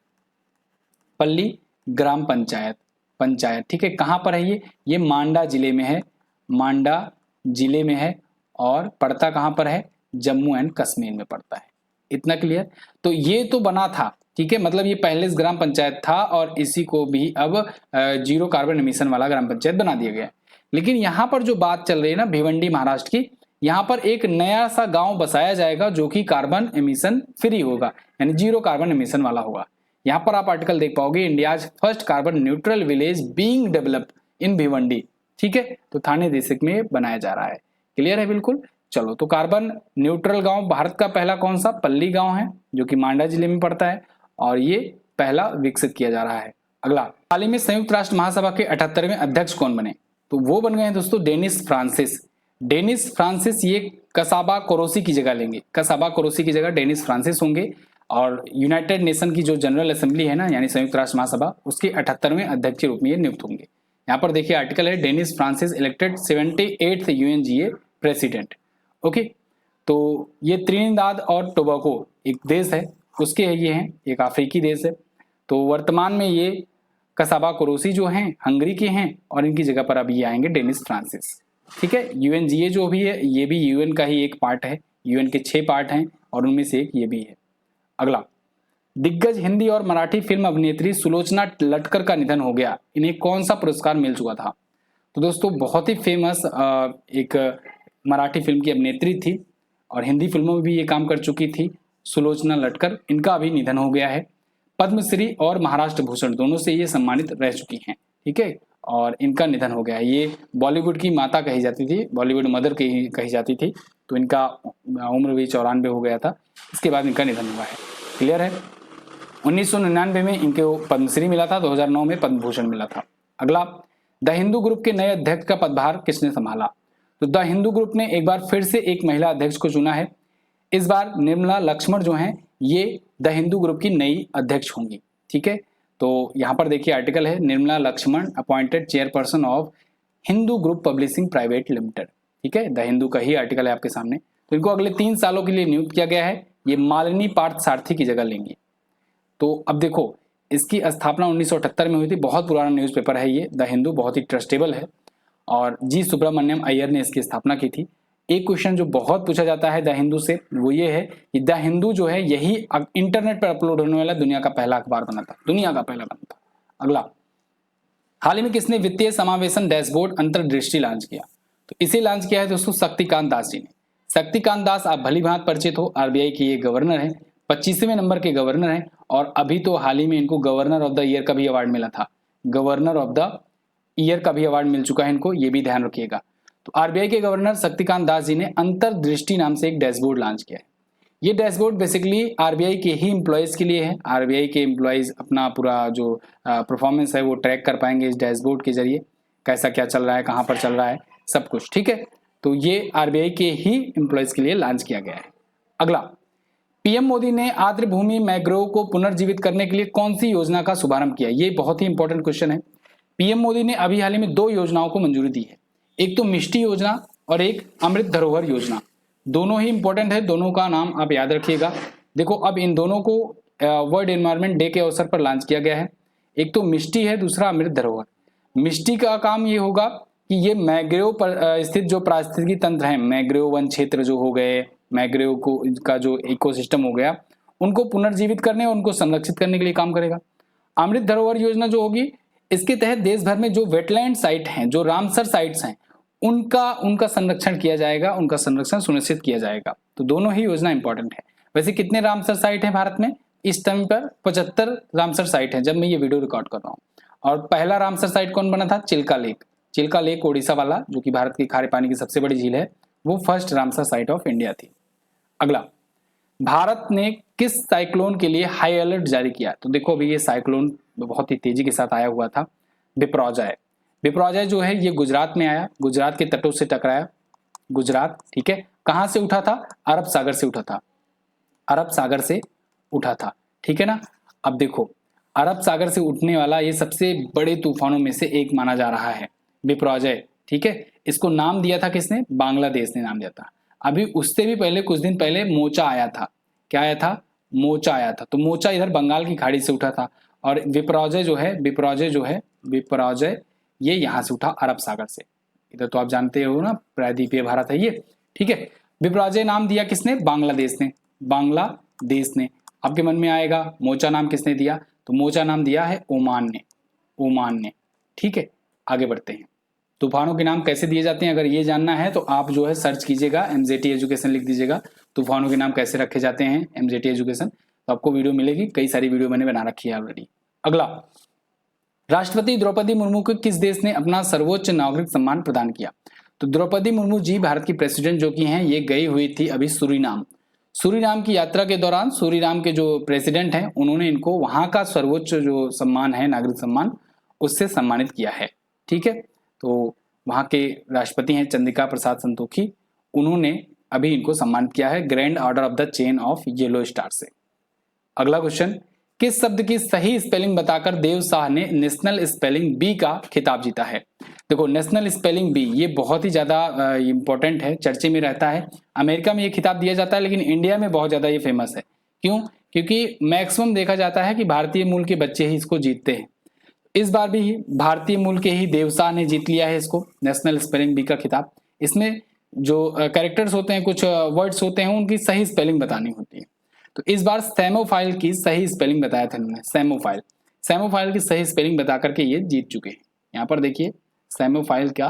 पल्ली ग्राम पंचायत, ठीक है। कहां पर है ये मांडा जिले में है, मांडा जिले में है और पड़ता कहां पर है? जम्मू एंड कश्मीर में पड़ता है। इतना क्लियर। तो ये तो बना था, ठीक है, मतलब ये पहले ग्राम पंचायत था और इसी को भी अब जीरो कार्बन एमिशन वाला ग्राम पंचायत बना दिया गया। लेकिन यहाँ पर जो बात चल रही है ना भिवंडी महाराष्ट्र की, यहाँ पर एक नया सा गांव बसाया जाएगा जो कि कार्बन एमिशन फ्री होगा, यानी जीरो कार्बन एमिशन वाला होगा। यहाँ पर आप आर्टिकल देख पाओगे, India's first carbon neutral village being developed in Bhiwandi, ठीक है। तो थाने डिस्ट्रिक्ट में बनाया जा रहा है। क्लियर है बिल्कुल। चलो, तो कार्बन न्यूट्रल गांव भारत का पहला कौन सा? पल्ली गांव है जो कि मांडा जिले में पड़ता है और ये पहला विकसित किया जा रहा है। अगला, हाल ही में संयुक्त राष्ट्र महासभा के 78वें अध्यक्ष कौन बने? तो वो बन गए हैं दोस्तों डेनिस फ्रांसिस। डेनिस फ्रांसिस ये कसाबा कोरोसी की जगह लेंगे, कसाबा कोरोसी की जगह डेनिस फ्रांसिस होंगे और यूनाइटेड नेशन की जो जनरल असेंबली है ना, यानी संयुक्त राष्ट्र महासभा, उसके 78वें अध्यक्ष के रूप में ये नियुक्त होंगे। यहाँ पर देखिए आर्टिकल है, Dennis Francis elected 78th UNGA president. Okay, तो ये त्रिनिदाद और टोबैगो एक देश है, उसके ये हैं, एक अफ्रीकी देश है। तो वर्तमान में ये कसाबा कोरोसी जो हैं हंगरी के हैं और इनकी जगह पर अभी ये आएंगे डेनिस फ्रांसिस, ठीक है। UNGA जो भी है ये भी UN का ही एक पार्ट है, UN के 6 पार्ट हैं और उनमें से एक ये भी है। अगला, दिग्गज हिंदी और मराठी फिल्म अभिनेत्री सुलोचना लटकर का निधन हो गया, इन्हें कौन सा पुरस्कार मिल चुका था? तो दोस्तों बहुत ही फेमस एक मराठी फिल्म की अभिनेत्री थी और हिंदी फिल्मों में भी ये काम कर चुकी थी, सुलोचना लटकर। इनका अभी निधन हो गया है। पद्मश्री और महाराष्ट्र भूषण दोनों से ये सम्मानित रह चुकी हैं, ठीक है, और इनका निधन हो गया है। ये बॉलीवुड की माता कही जाती थी, बॉलीवुड मदर कही जाती थी। तो इनका उम्र भी 94 हो गया था, इसके बाद इनका निधन हुआ है। क्लियर है। 1999 में इनको पद्मश्री मिला था, 2009 में पद्म भूषण मिला था। अगला, द हिंदू ग्रुप के नए अध्यक्ष का पदभार किसने संभाला? तो द हिंदू ग्रुप ने एक बार फिर से एक महिला अध्यक्ष को चुना है। इस बार निर्मला लक्ष्मण जो हैं ये द हिंदू ग्रुप की नई अध्यक्ष होंगी, ठीक है। तो यहाँ पर देखिए आर्टिकल है, Nirmala Lakshman appointed chairperson of Hindu group publishing private limited, ठीक है। द हिंदू का ही आर्टिकल है आपके सामने। तो इनको अगले 3 सालों के लिए नियुक्त किया गया है। ये मालिनी पार्थ सारथी की जगह लेंगी। तो अब देखो, इसकी स्थापना 1978 में हुई थी। बहुत पुराना न्यूज़पेपर है ये, द हिंदू, बहुत ही ट्रस्टेबल है और जी सुब्रमण्यम अय्यर ने इसकी स्थापना की थी। एक क्वेश्चन जो बहुत पूछा जाता है द हिंदू से, वो ये है कि द हिंदू जो है यही इंटरनेट पर अपलोड होने वाला दुनिया का पहला अखबार बना था, दुनिया का पहला बना था। अगला, हाल ही में किसने वित्तीय समावेशन डैशबोर्ड अंतर्दृष्टि लॉन्च किया? तो इसे लॉन्च किया है दोस्तों शक्तिकांत दास जी ने। शक्तिकांत दास आप भली भांति परिचित हो, RBI के ये गवर्नर हैं, 25वें नंबर के गवर्नर हैं और अभी तो हाल ही में इनको गवर्नर ऑफ द ईयर का भी अवार्ड मिला था, गवर्नर ऑफ द ईयर का भी अवार्ड मिल चुका है इनको, ये भी ध्यान रखिएगा। तो RBI के गवर्नर शक्तिकांत दास जी ने अंतर्दृष्टि नाम से एक डैशबोर्ड लॉन्च किया है। ये डैशबोर्ड बेसिकली RBI के ही एम्प्लॉयज़ के लिए है। RBI के एम्प्लॉयज़ अपना पूरा जो परफॉर्मेंस है वो ट्रैक कर पाएंगे इस डैशबोर्ड के जरिए, कैसा क्या चल रहा है, कहाँ पर चल रहा है, सब कुछ, ठीक है। तो ये RBI के ही एम्प्लॉयज़ के लिए लॉन्च किया गया है। अगला, पीएम मोदी ने आर्द्र भूमि मैंग्रोव को पुनर्जीवित करने के लिए कौन सी योजना का शुभारंभ किया? ये बहुत ही इंपॉर्टेंट क्वेश्चन है। पीएम मोदी ने अभी हाल ही में 2 योजनाओं को मंजूरी दी है, एक तो मिष्टी योजना और एक अमृत धरोहर योजना। दोनों ही इंपॉर्टेंट है, दोनों का नाम आप याद रखिएगा। देखो, अब इन दोनों को वर्ल्ड एनवायरनमेंट डे के अवसर पर लॉन्च किया गया है। एक तो मिष्टी है, दूसरा अमृत धरोहर। मिष्टी का काम ये होगा कि ये मैंग्रोव पर स्थित जो पारिस्थितिकी तंत्र है, मैंग्रोव वन क्षेत्र जो हो गए, मैंग्रोव को का जो इकोसिस्टम हो गया, उनको पुनर्जीवित करने और उनको संरक्षित करने के लिए काम करेगा। अमृत धरोहर योजना जो होगी, इसके तहत देश भर में जो वेटलैंड साइट हैं, जो रामसर साइट्स हैं, उनका संरक्षण किया जाएगा, उनका संरक्षण सुनिश्चित किया जाएगा। तो दोनों ही योजना इंपॉर्टेंट है। वैसे कितने रामसर साइट हैं भारत में? इस टाइम पर 75 रामसर साइट है जब मैं ये वीडियो रिकॉर्ड कर रहा हूँ। और पहला रामसर साइट कौन बना था? चिल्का लेक। चिल्का लेक ओडिशा वाला, जो कि भारत की खारे पानी की सबसे बड़ी झील है, वो first Ramsar site of India थी। अगला, भारत ने किस साइक्लोन के लिए हाई अलर्ट जारी किया? तो देखो, अभी ये साइक्लोन बहुत ही तेजी के साथ आया हुआ था, बिपरजॉय। बिपरजॉय जो है ये गुजरात में आया, गुजरात के तटों से टकराया। गुजरात, ठीक है, कहां से उठा था? अरब सागर से उठा था, अरब सागर से उठा था, ठीक है ना। अब देखो, अरब सागर से उठने वाला ये सबसे बड़े तूफानों में से एक माना जा रहा है बिपरजॉय, ठीक है। इसको नाम दिया था किसने? बांग्लादेश ने नाम दिया था। अभी उससे भी पहले, कुछ दिन पहले मोचा आया था। क्या आया था? मोचा आया था। तो मोचा इधर बंगाल की खाड़ी से उठा था, और बिपरजॉय ये यहां से उठा अरब सागर से। इधर तो आप जानते हो ना, प्रायद्वीपीय भारत है ये, ठीक है। बिपरजॉय नाम दिया किसने? बांग्लादेश ने, बांग्लादेश ने। आपके मन में आएगा मोचा नाम किसने दिया? तो मोचा नाम दिया है ओमान ने, ओमान ने, ठीक है। आगे बढ़ते हैं। तूफानों के नाम कैसे दिए जाते हैं, अगर ये जानना है तो आप जो है सर्च कीजिएगा, एमजेटी एजुकेशन लिख दीजिएगा, तूफानों के नाम कैसे रखे जाते हैं, एमजेटी एजुकेशन, तो आपको वीडियो मिलेगी। कई सारी वीडियो मैंने बना रखी है ऑलरेडी। अगला, राष्ट्रपति द्रौपदी मुर्मू को किस देश ने अपना सर्वोच्च नागरिक सम्मान प्रदान किया? तो द्रौपदी मुर्मू जी भारत की प्रेसिडेंट जो की हैं, ये गई हुई थी अभी सूरीनाम। सूरीनाम की यात्रा के दौरान सूरीनाम के जो प्रेसिडेंट हैं, उन्होंने इनको वहां का सर्वोच्च जो सम्मान है, नागरिक सम्मान, उससे सम्मानित किया है, ठीक है। तो वहां के राष्ट्रपति हैं चंद्रिका प्रसाद संतोखी, उन्होंने अभी इनको सम्मानित किया है grand order of the chain of yellow star से। अगला क्वेश्चन, किस शब्द की सही स्पेलिंग बताकर देव शाह ने नेशनल स्पेलिंग बी का खिताब जीता है? देखो, नेशनल स्पेलिंग बी ये बहुत ही ज्यादा इंपॉर्टेंट है, चर्चे में रहता है। अमेरिका में ये खिताब दिया जाता है, लेकिन इंडिया में बहुत ज्यादा ये फेमस है। क्यों? क्योंकि मैक्सिमम देखा जाता है कि भारतीय मूल के बच्चे ही इसको जीतते हैं। इस बार भी भारतीय मूल के ही देव शाह ने जीत लिया है इसको, नेशनल स्पेलिंग बी का खिताब। इसमें जो कैरेक्टर्स होते हैं, कुछ वर्ड्स होते हैं, उनकी सही स्पेलिंग बतानी होती है। तो इस बार सेमोफाइल की सही स्पेलिंग बताया था इन्होंने, सेमोफाइल, सेमोफाइल की सही स्पेलिंग बता करके ये जीत चुके हैं। यहाँ पर देखिए सेमोफाइल का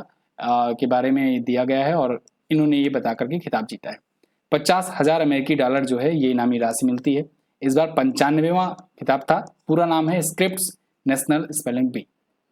के बारे में दिया गया है, और इन्होंने ये बता करके खिताब जीता है। 50,000 अमेरिकी डॉलर जो है ये इनामी राशि मिलती है। इस बार 95वां खिताब था, पूरा नाम है Scripps national spelling bee.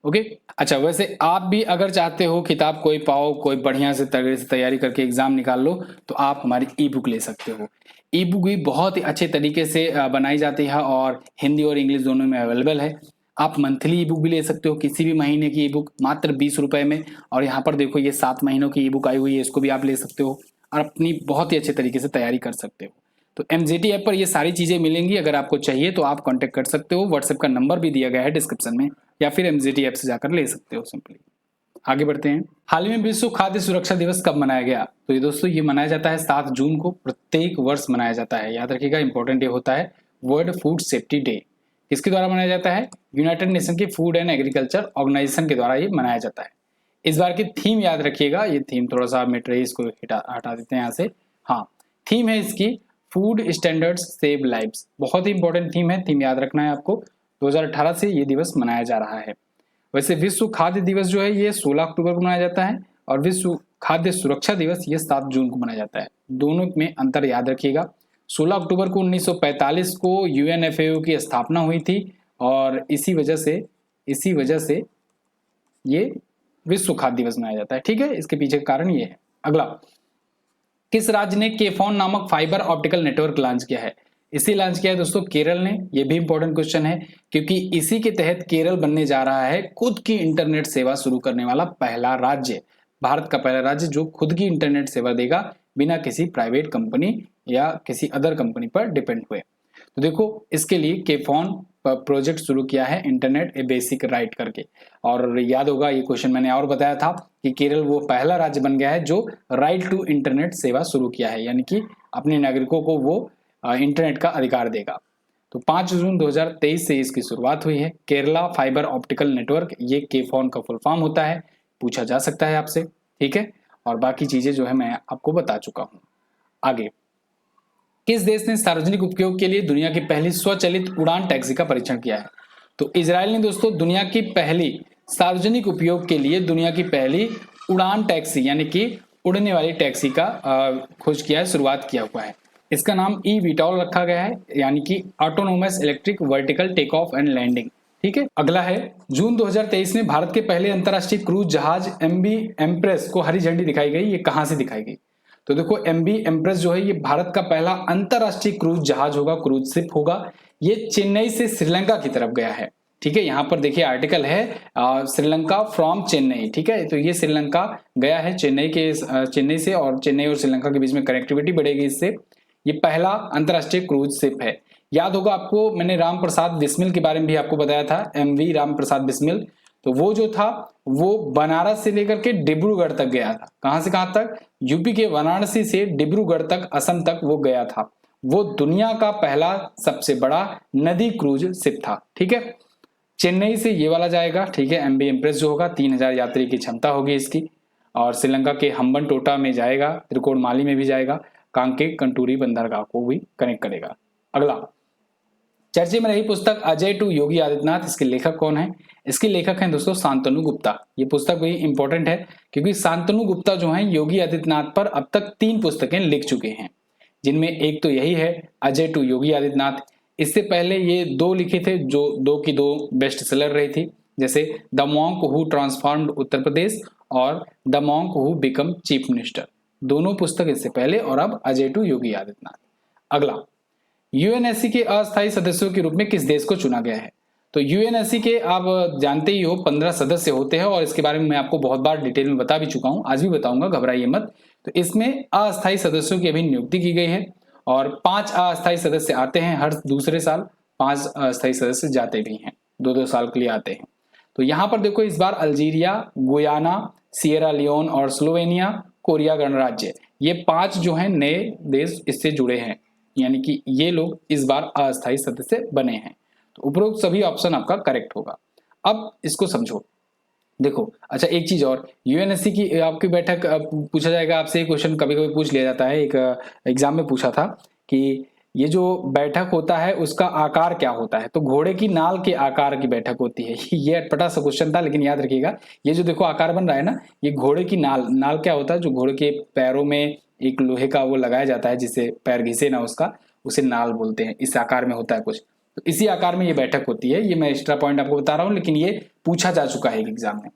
Okay, अच्छा, वैसे आप भी अगर चाहते हो किताब कोई पाओ, कोई बढ़िया से तगड़े से तैयारी करके एग्जाम निकाल लो, तो आप हमारी ई बुक ले सकते हो। ई बुक भी बहुत ही अच्छे तरीके से बनाई जाती है और हिंदी और इंग्लिश दोनों में अवेलेबल है। आप मंथली ई बुक भी ले सकते हो, किसी भी महीने की ई बुक मात्र 20 रुपए में। और यहाँ पर देखो ये 7 महीनों की ई बुक आई हुई है, इसको भी आप ले सकते हो और अपनी बहुत ही अच्छे तरीके से तैयारी कर सकते हो। तो एमजेटी ऐप पर ये सारी चीजें मिलेंगी। अगर आपको चाहिए तो आप कांटेक्ट कर सकते हो, व्हाट्सएप का नंबर भी दिया गया है डिस्क्रिप्शन में, या फिर एमजेटी ऐप से जाकर ले सकते हो सिंपली। आगे बढ़ते हैं। हाल ही में विश्व खाद्य सुरक्षा दिवस कब मनाया गया? तो ये दोस्तों ये मनाया जाता है 7 जून को, प्रत्येक वर्ष मनाया जाता है। याद रखिएगा, इंपॉर्टेंट डे होता है वर्ल्ड फूड सेफ्टी डे। किसके द्वारा मनाया जाता है? यूनाइटेड नेशन की फूड एंड एग्रीकल्चर ऑर्गेनाइजेशन के द्वारा ये मनाया जाता है। इस बार की थीम याद रखिएगा, ये थीम थोड़ा सा मिट रही है, इसको हटा देते हैं यहाँ से। हाँ, थीम है इसकी फूड स्टैंडर्ड्स सेव लाइव्स। बहुत ही इंपॉर्टेंट थीम है, थीम याद रखना है आपको। 2018 से ये दिवस मनाया जा रहा है। वैसे विश्व खाद्य दिवस जो है ये 16 अक्टूबर को मनाया जाता है, और विश्व खाद्य सुरक्षा दिवस ये 7 जून को मनाया जाता है। दोनों में अंतर याद रखिएगा। 16 अक्टूबर को 1945 को यूएनएफएओ की स्थापना हुई थी, और इसी वजह से ये विश्व खाद्य दिवस मनाया जाता है। ठीक है, इसके पीछे का कारण ये है। अगला, किस राज्य ने केफोन नामक फाइबर ऑप्टिकल नेटवर्क लॉन्च किया है? इसी लॉन्च किया है दोस्तों केरल ने। यह भी इंपॉर्टेंट क्वेश्चन है, क्योंकि इसी के तहत केरल बनने जा रहा है खुद की इंटरनेट सेवा शुरू करने वाला पहला राज्य, भारत का पहला राज्य जो खुद की इंटरनेट सेवा देगा बिना किसी प्राइवेट कंपनी या किसी अदर कंपनी पर डिपेंड हुए। तो देखो इसके लिए केफॉन प्रोजेक्ट शुरू किया है, इंटरनेट ए बेसिक राइट करके। और याद होगा ये क्वेश्चन मैंने और बताया था कि केरल वो पहला राज्य बन गया है जो राइट टू इंटरनेट सेवा शुरू किया है, यानी कि अपने नागरिकों को वो इंटरनेट का अधिकार देगा। तो 5 जून 2023 से इसकी शुरुआत हुई है। केरला फाइबर ऑप्टिकल नेटवर्क, ये केफॉन का फुल फॉर्म होता है, पूछा जा सकता है आपसे, ठीक है। और बाकी चीजें जो है मैं आपको बता चुका हूं। आगे, किस देश ने सार्वजनिक उपयोग के लिए दुनिया की पहली स्वचालित उड़ान टैक्सी का परीक्षण किया है? तो इजराइल ने दोस्तों दुनिया की पहली सार्वजनिक उपयोग के लिए दुनिया की पहली उड़ान टैक्सी यानी कि उड़ने वाली टैक्सी का खोज किया है, शुरुआत किया हुआ है। इसका नाम eVTOL रखा गया है, यानी कि autonomous electric vertical take off and landing, ठीक है। अगला है, जून 2023 में भारत के पहले अंतर्राष्ट्रीय क्रूज जहाज MV एम्प्रेस को हरी झंडी दिखाई गई। ये कहां से दिखाई गई? तो देखो MV एम्प्रेस जो है ये भारत का पहला अंतरराष्ट्रीय क्रूज जहाज होगा, क्रूज शिप होगा। ये चेन्नई से श्रीलंका की तरफ गया है, ठीक है। यहाँ पर देखिए आर्टिकल है श्रीलंका फ्रॉम चेन्नई, ठीक है। तो ये श्रीलंका गया है चेन्नई से, और चेन्नई और श्रीलंका के बीच में कनेक्टिविटी बढ़ेगी इससे। ये पहला अंतरराष्ट्रीय क्रूज शिप है। याद होगा आपको, मैंने राम प्रसाद बिस्मिल के बारे में भी आपको बताया था, MV राम प्रसाद बिस्मिल। तो वो जो था वो बनारस से लेकर के डिब्रूगढ़ तक गया था। कहां से कहां तक? यूपी के वाराणसी से डिब्रूगढ़ तक, असम तक वो गया था। वो दुनिया का पहला सबसे बड़ा नदी क्रूज शिप था, ठीक है। चेन्नई से ये वाला जाएगा, ठीक है। MV एम्प्रेस जो होगा 3000 यात्री की क्षमता होगी इसकी, और श्रीलंका के हम्बन टोटा में जाएगा, त्रिकोणमाली में भी जाएगा, कांके कंटूरी बंदरगाह को भी कनेक्ट करेगा। अगला, चर्चे में रही पुस्तक अजय टू योगी आदित्यनाथ, इसके लेखक कौन है? इसके लेखक हैं दोस्तों शांतनु गुप्ता। ये पुस्तक भी इंपॉर्टेंट है क्योंकि शांतनु गुप्ता जो हैं योगी आदित्यनाथ पर अब तक 3 पुस्तकें लिख चुके हैं, जिनमें एक तो यही है अजय टू योगी आदित्यनाथ। इससे पहले ये 2 लिखे थे जो 2 की 2 बेस्ट सेलर रही थी, जैसे the monk who transformed Uttar Pradesh और the monk who become chief minister. दोनों पुस्तक इससे पहले, और अब अजय टू योगी आदित्यनाथ। अगला, यूएनएससी के अस्थायी सदस्यों के रूप में किस देश को चुना गया है? तो यूएनएससी के आप जानते ही हो 15 सदस्य होते हैं, और इसके बारे में मैं आपको बहुत बार डिटेल में बता भी चुका हूं, आज भी बताऊंगा, घबराइए मत। तो इसमें अस्थायी सदस्यों की अभी नियुक्ति की गई है, और 5 अस्थायी सदस्य आते हैं हर दूसरे साल, 5 अस्थायी सदस्य जाते भी हैं, 2-2 साल के लिए आते हैं। तो यहाँ पर देखो इस बार अल्जीरिया, गुयाना, सिएरा लियोन और स्लोवेनिया, कोरिया गणराज्य, ये 5 जो हैं नए देश इससे जुड़े हैं, यानी कि ये लोग इस बार अस्थायी सदस्य बने हैं। तो उपरोक्त सभी ऑप्शन आपका करेक्ट होगा। अब इसको समझो, देखो अच्छा एक चीज और, यूएनएससी की आपकी बैठक पूछा जाएगा आपसे, क्वेश्चन कभी कभी पूछ लिया जाता है, एक एग्जाम में पूछा था कि ये जो बैठक होता है उसका आकार क्या होता है? तो घोड़े की नाल के आकार की बैठक होती है। ये अटपटा सा क्वेश्चन था, लेकिन याद रखिएगा ये जो देखो आकार बन रहा है ना, ये घोड़े की नाल क्या होता है? जो घोड़े के पैरों में एक लोहे का वो लगाया जाता है जिससे पैर घिसे ना उसका, उसे नाल बोलते हैं। इस आकार में होता है कुछ, तो इसी आकार में ये बैठक होती है। ये मैं एक्स्ट्रा पॉइंट आपको बता रहा हूँ, लेकिन ये पूछा जा चुका है एग्जाम में।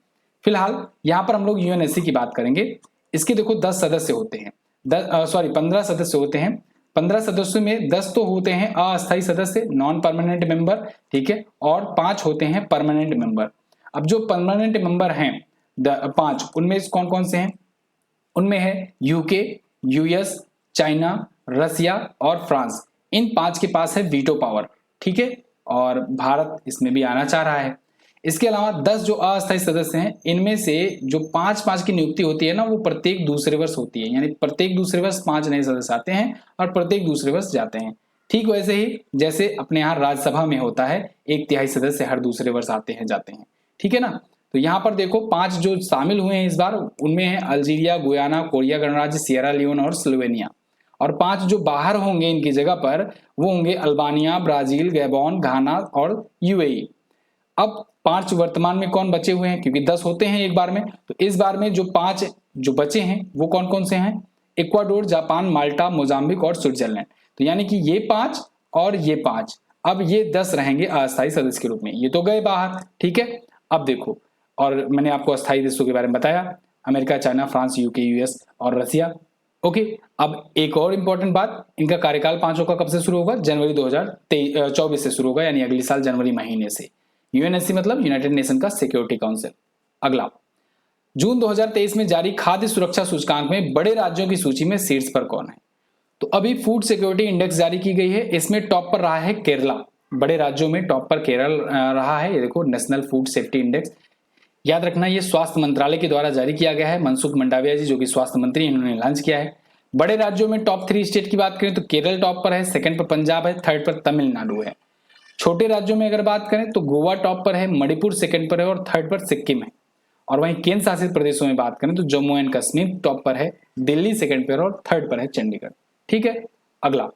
फिलहाल यहाँ पर हम लोग यूएनएससी की बात करेंगे। इसके देखो 10 सदस्य होते हैं, 15 सदस्य होते हैं। 15 सदस्यों में 10 तो होते हैं अस्थायी सदस्य, नॉन परमानेंट मेंबर, ठीक है, और 5 होते हैं परमानेंट मेंबर। अब जो परमानेंट मेंबर हैं 5, उनमें कौन कौन से हैं? उनमें है यूके, यूएस, चाइना, रसिया और फ्रांस। इन 5 के पास है वीटो पावर, ठीक है, और भारत इसमें भी आना चाह रहा है। इसके अलावा 10 जो अस्थायी सदस्य हैं, इनमें से जो 5-5 की नियुक्ति होती है ना, वो प्रत्येक दूसरे वर्ष होती है, यानी प्रत्येक दूसरे वर्ष 5 नए सदस्य आते हैं और प्रत्येक दूसरे वर्ष जाते हैं। ठीक वैसे ही जैसे अपने यहाँ राज्यसभा में होता है, 1/3 सदस्य हर दूसरे वर्ष आते हैं जाते हैं, ठीक है ना। तो यहाँ पर देखो 5 जो शामिल हुए हैं इस बार, उनमें है अल्जीरिया, गुयाना, कोरिया गणराज्य, सिएरा लियोन और स्लोवेनिया। और 5 जो बाहर होंगे इनकी जगह पर, वो होंगे अल्बानिया, ब्राजील, गैबोन, घाना और यूएई। अब 5 वर्तमान में कौन बचे हुए हैं? क्योंकि 10 होते हैं एक बार में, तो इस बार में जो 5 जो बचे हैं वो कौन कौन से हैं? इक्वाडोर, जापान, माल्टा, मोजाम्बिक और स्विट्जरलैंड। तो यानी कि ये 5 और ये 5, अब ये 10 रहेंगे अस्थायी सदस्य के रूप में। ये तो गए बाहर, ठीक है। अब देखो, और मैंने आपको अस्थायी देशों के बारे में बताया, America, China, France, UK, US और रसिया। ओके, अब एक और इंपॉर्टेंट बात, इनका कार्यकाल 5 का कब से शुरू होगा? जनवरी 2024 से शुरू होगा, यानी अगले साल जनवरी महीने से। यूएनएससी मतलब यूनाइटेड नेशन का सिक्योरिटी काउंसिल। अगला, जून 2023 में जारी खाद्य सुरक्षा सूचकांक में बड़े राज्यों की सूची में शीर्ष पर कौन है? तो अभी फूड सिक्योरिटी इंडेक्स जारी की गई है, इसमें टॉप पर रहा है केरला। बड़े राज्यों में टॉप पर केरल रहा है। ये देखो नेशनल फूड सेफ्टी इंडेक्स, याद रखना ये स्वास्थ्य मंत्रालय के द्वारा जारी किया गया है। मनसुख मंडाविया जी जो कि स्वास्थ्य मंत्री, इन्होंने लॉन्च किया है। बड़े राज्यों में टॉप 3 स्टेट की बात करें तो केरल टॉप पर है, सेकंड पर पंजाब है, थर्ड पर तमिलनाडु है। छोटे राज्यों में अगर बात करें तो गोवा टॉप पर है, मणिपुर सेकंड पर है और थर्ड पर सिक्किम है। और वहीं केंद्र शासित प्रदेशों में बात करें तो जम्मू एंड कश्मीर टॉप पर है, दिल्ली सेकंड पर और थर्ड पर है चंडीगढ़। ठीक है, अगला,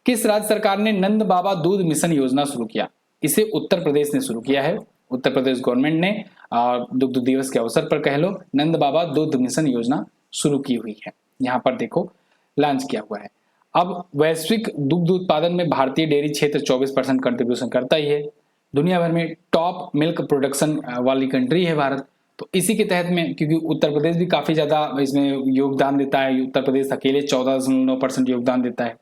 किस राज्य सरकार ने नंद बाबा दूध मिशन योजना शुरू किया? इसे उत्तर प्रदेश ने शुरू किया है। उत्तर प्रदेश गवर्नमेंट ने दुग्ध दिवस के अवसर पर कह लो नंद बाबा दूध मिशन योजना शुरू की हुई है। यहाँ पर देखो लॉन्च किया हुआ है। अब वैश्विक दुग्ध उत्पादन में भारतीय डेयरी क्षेत्र 24% कंट्रीब्यूशन करता ही है। दुनिया भर में टॉप मिल्क प्रोडक्शन वाली कंट्री है भारत। तो इसी के तहत में, क्योंकि उत्तर प्रदेश भी काफी ज्यादा इसमें योगदान देता है, उत्तर प्रदेश अकेले 14.9% योगदान देता है,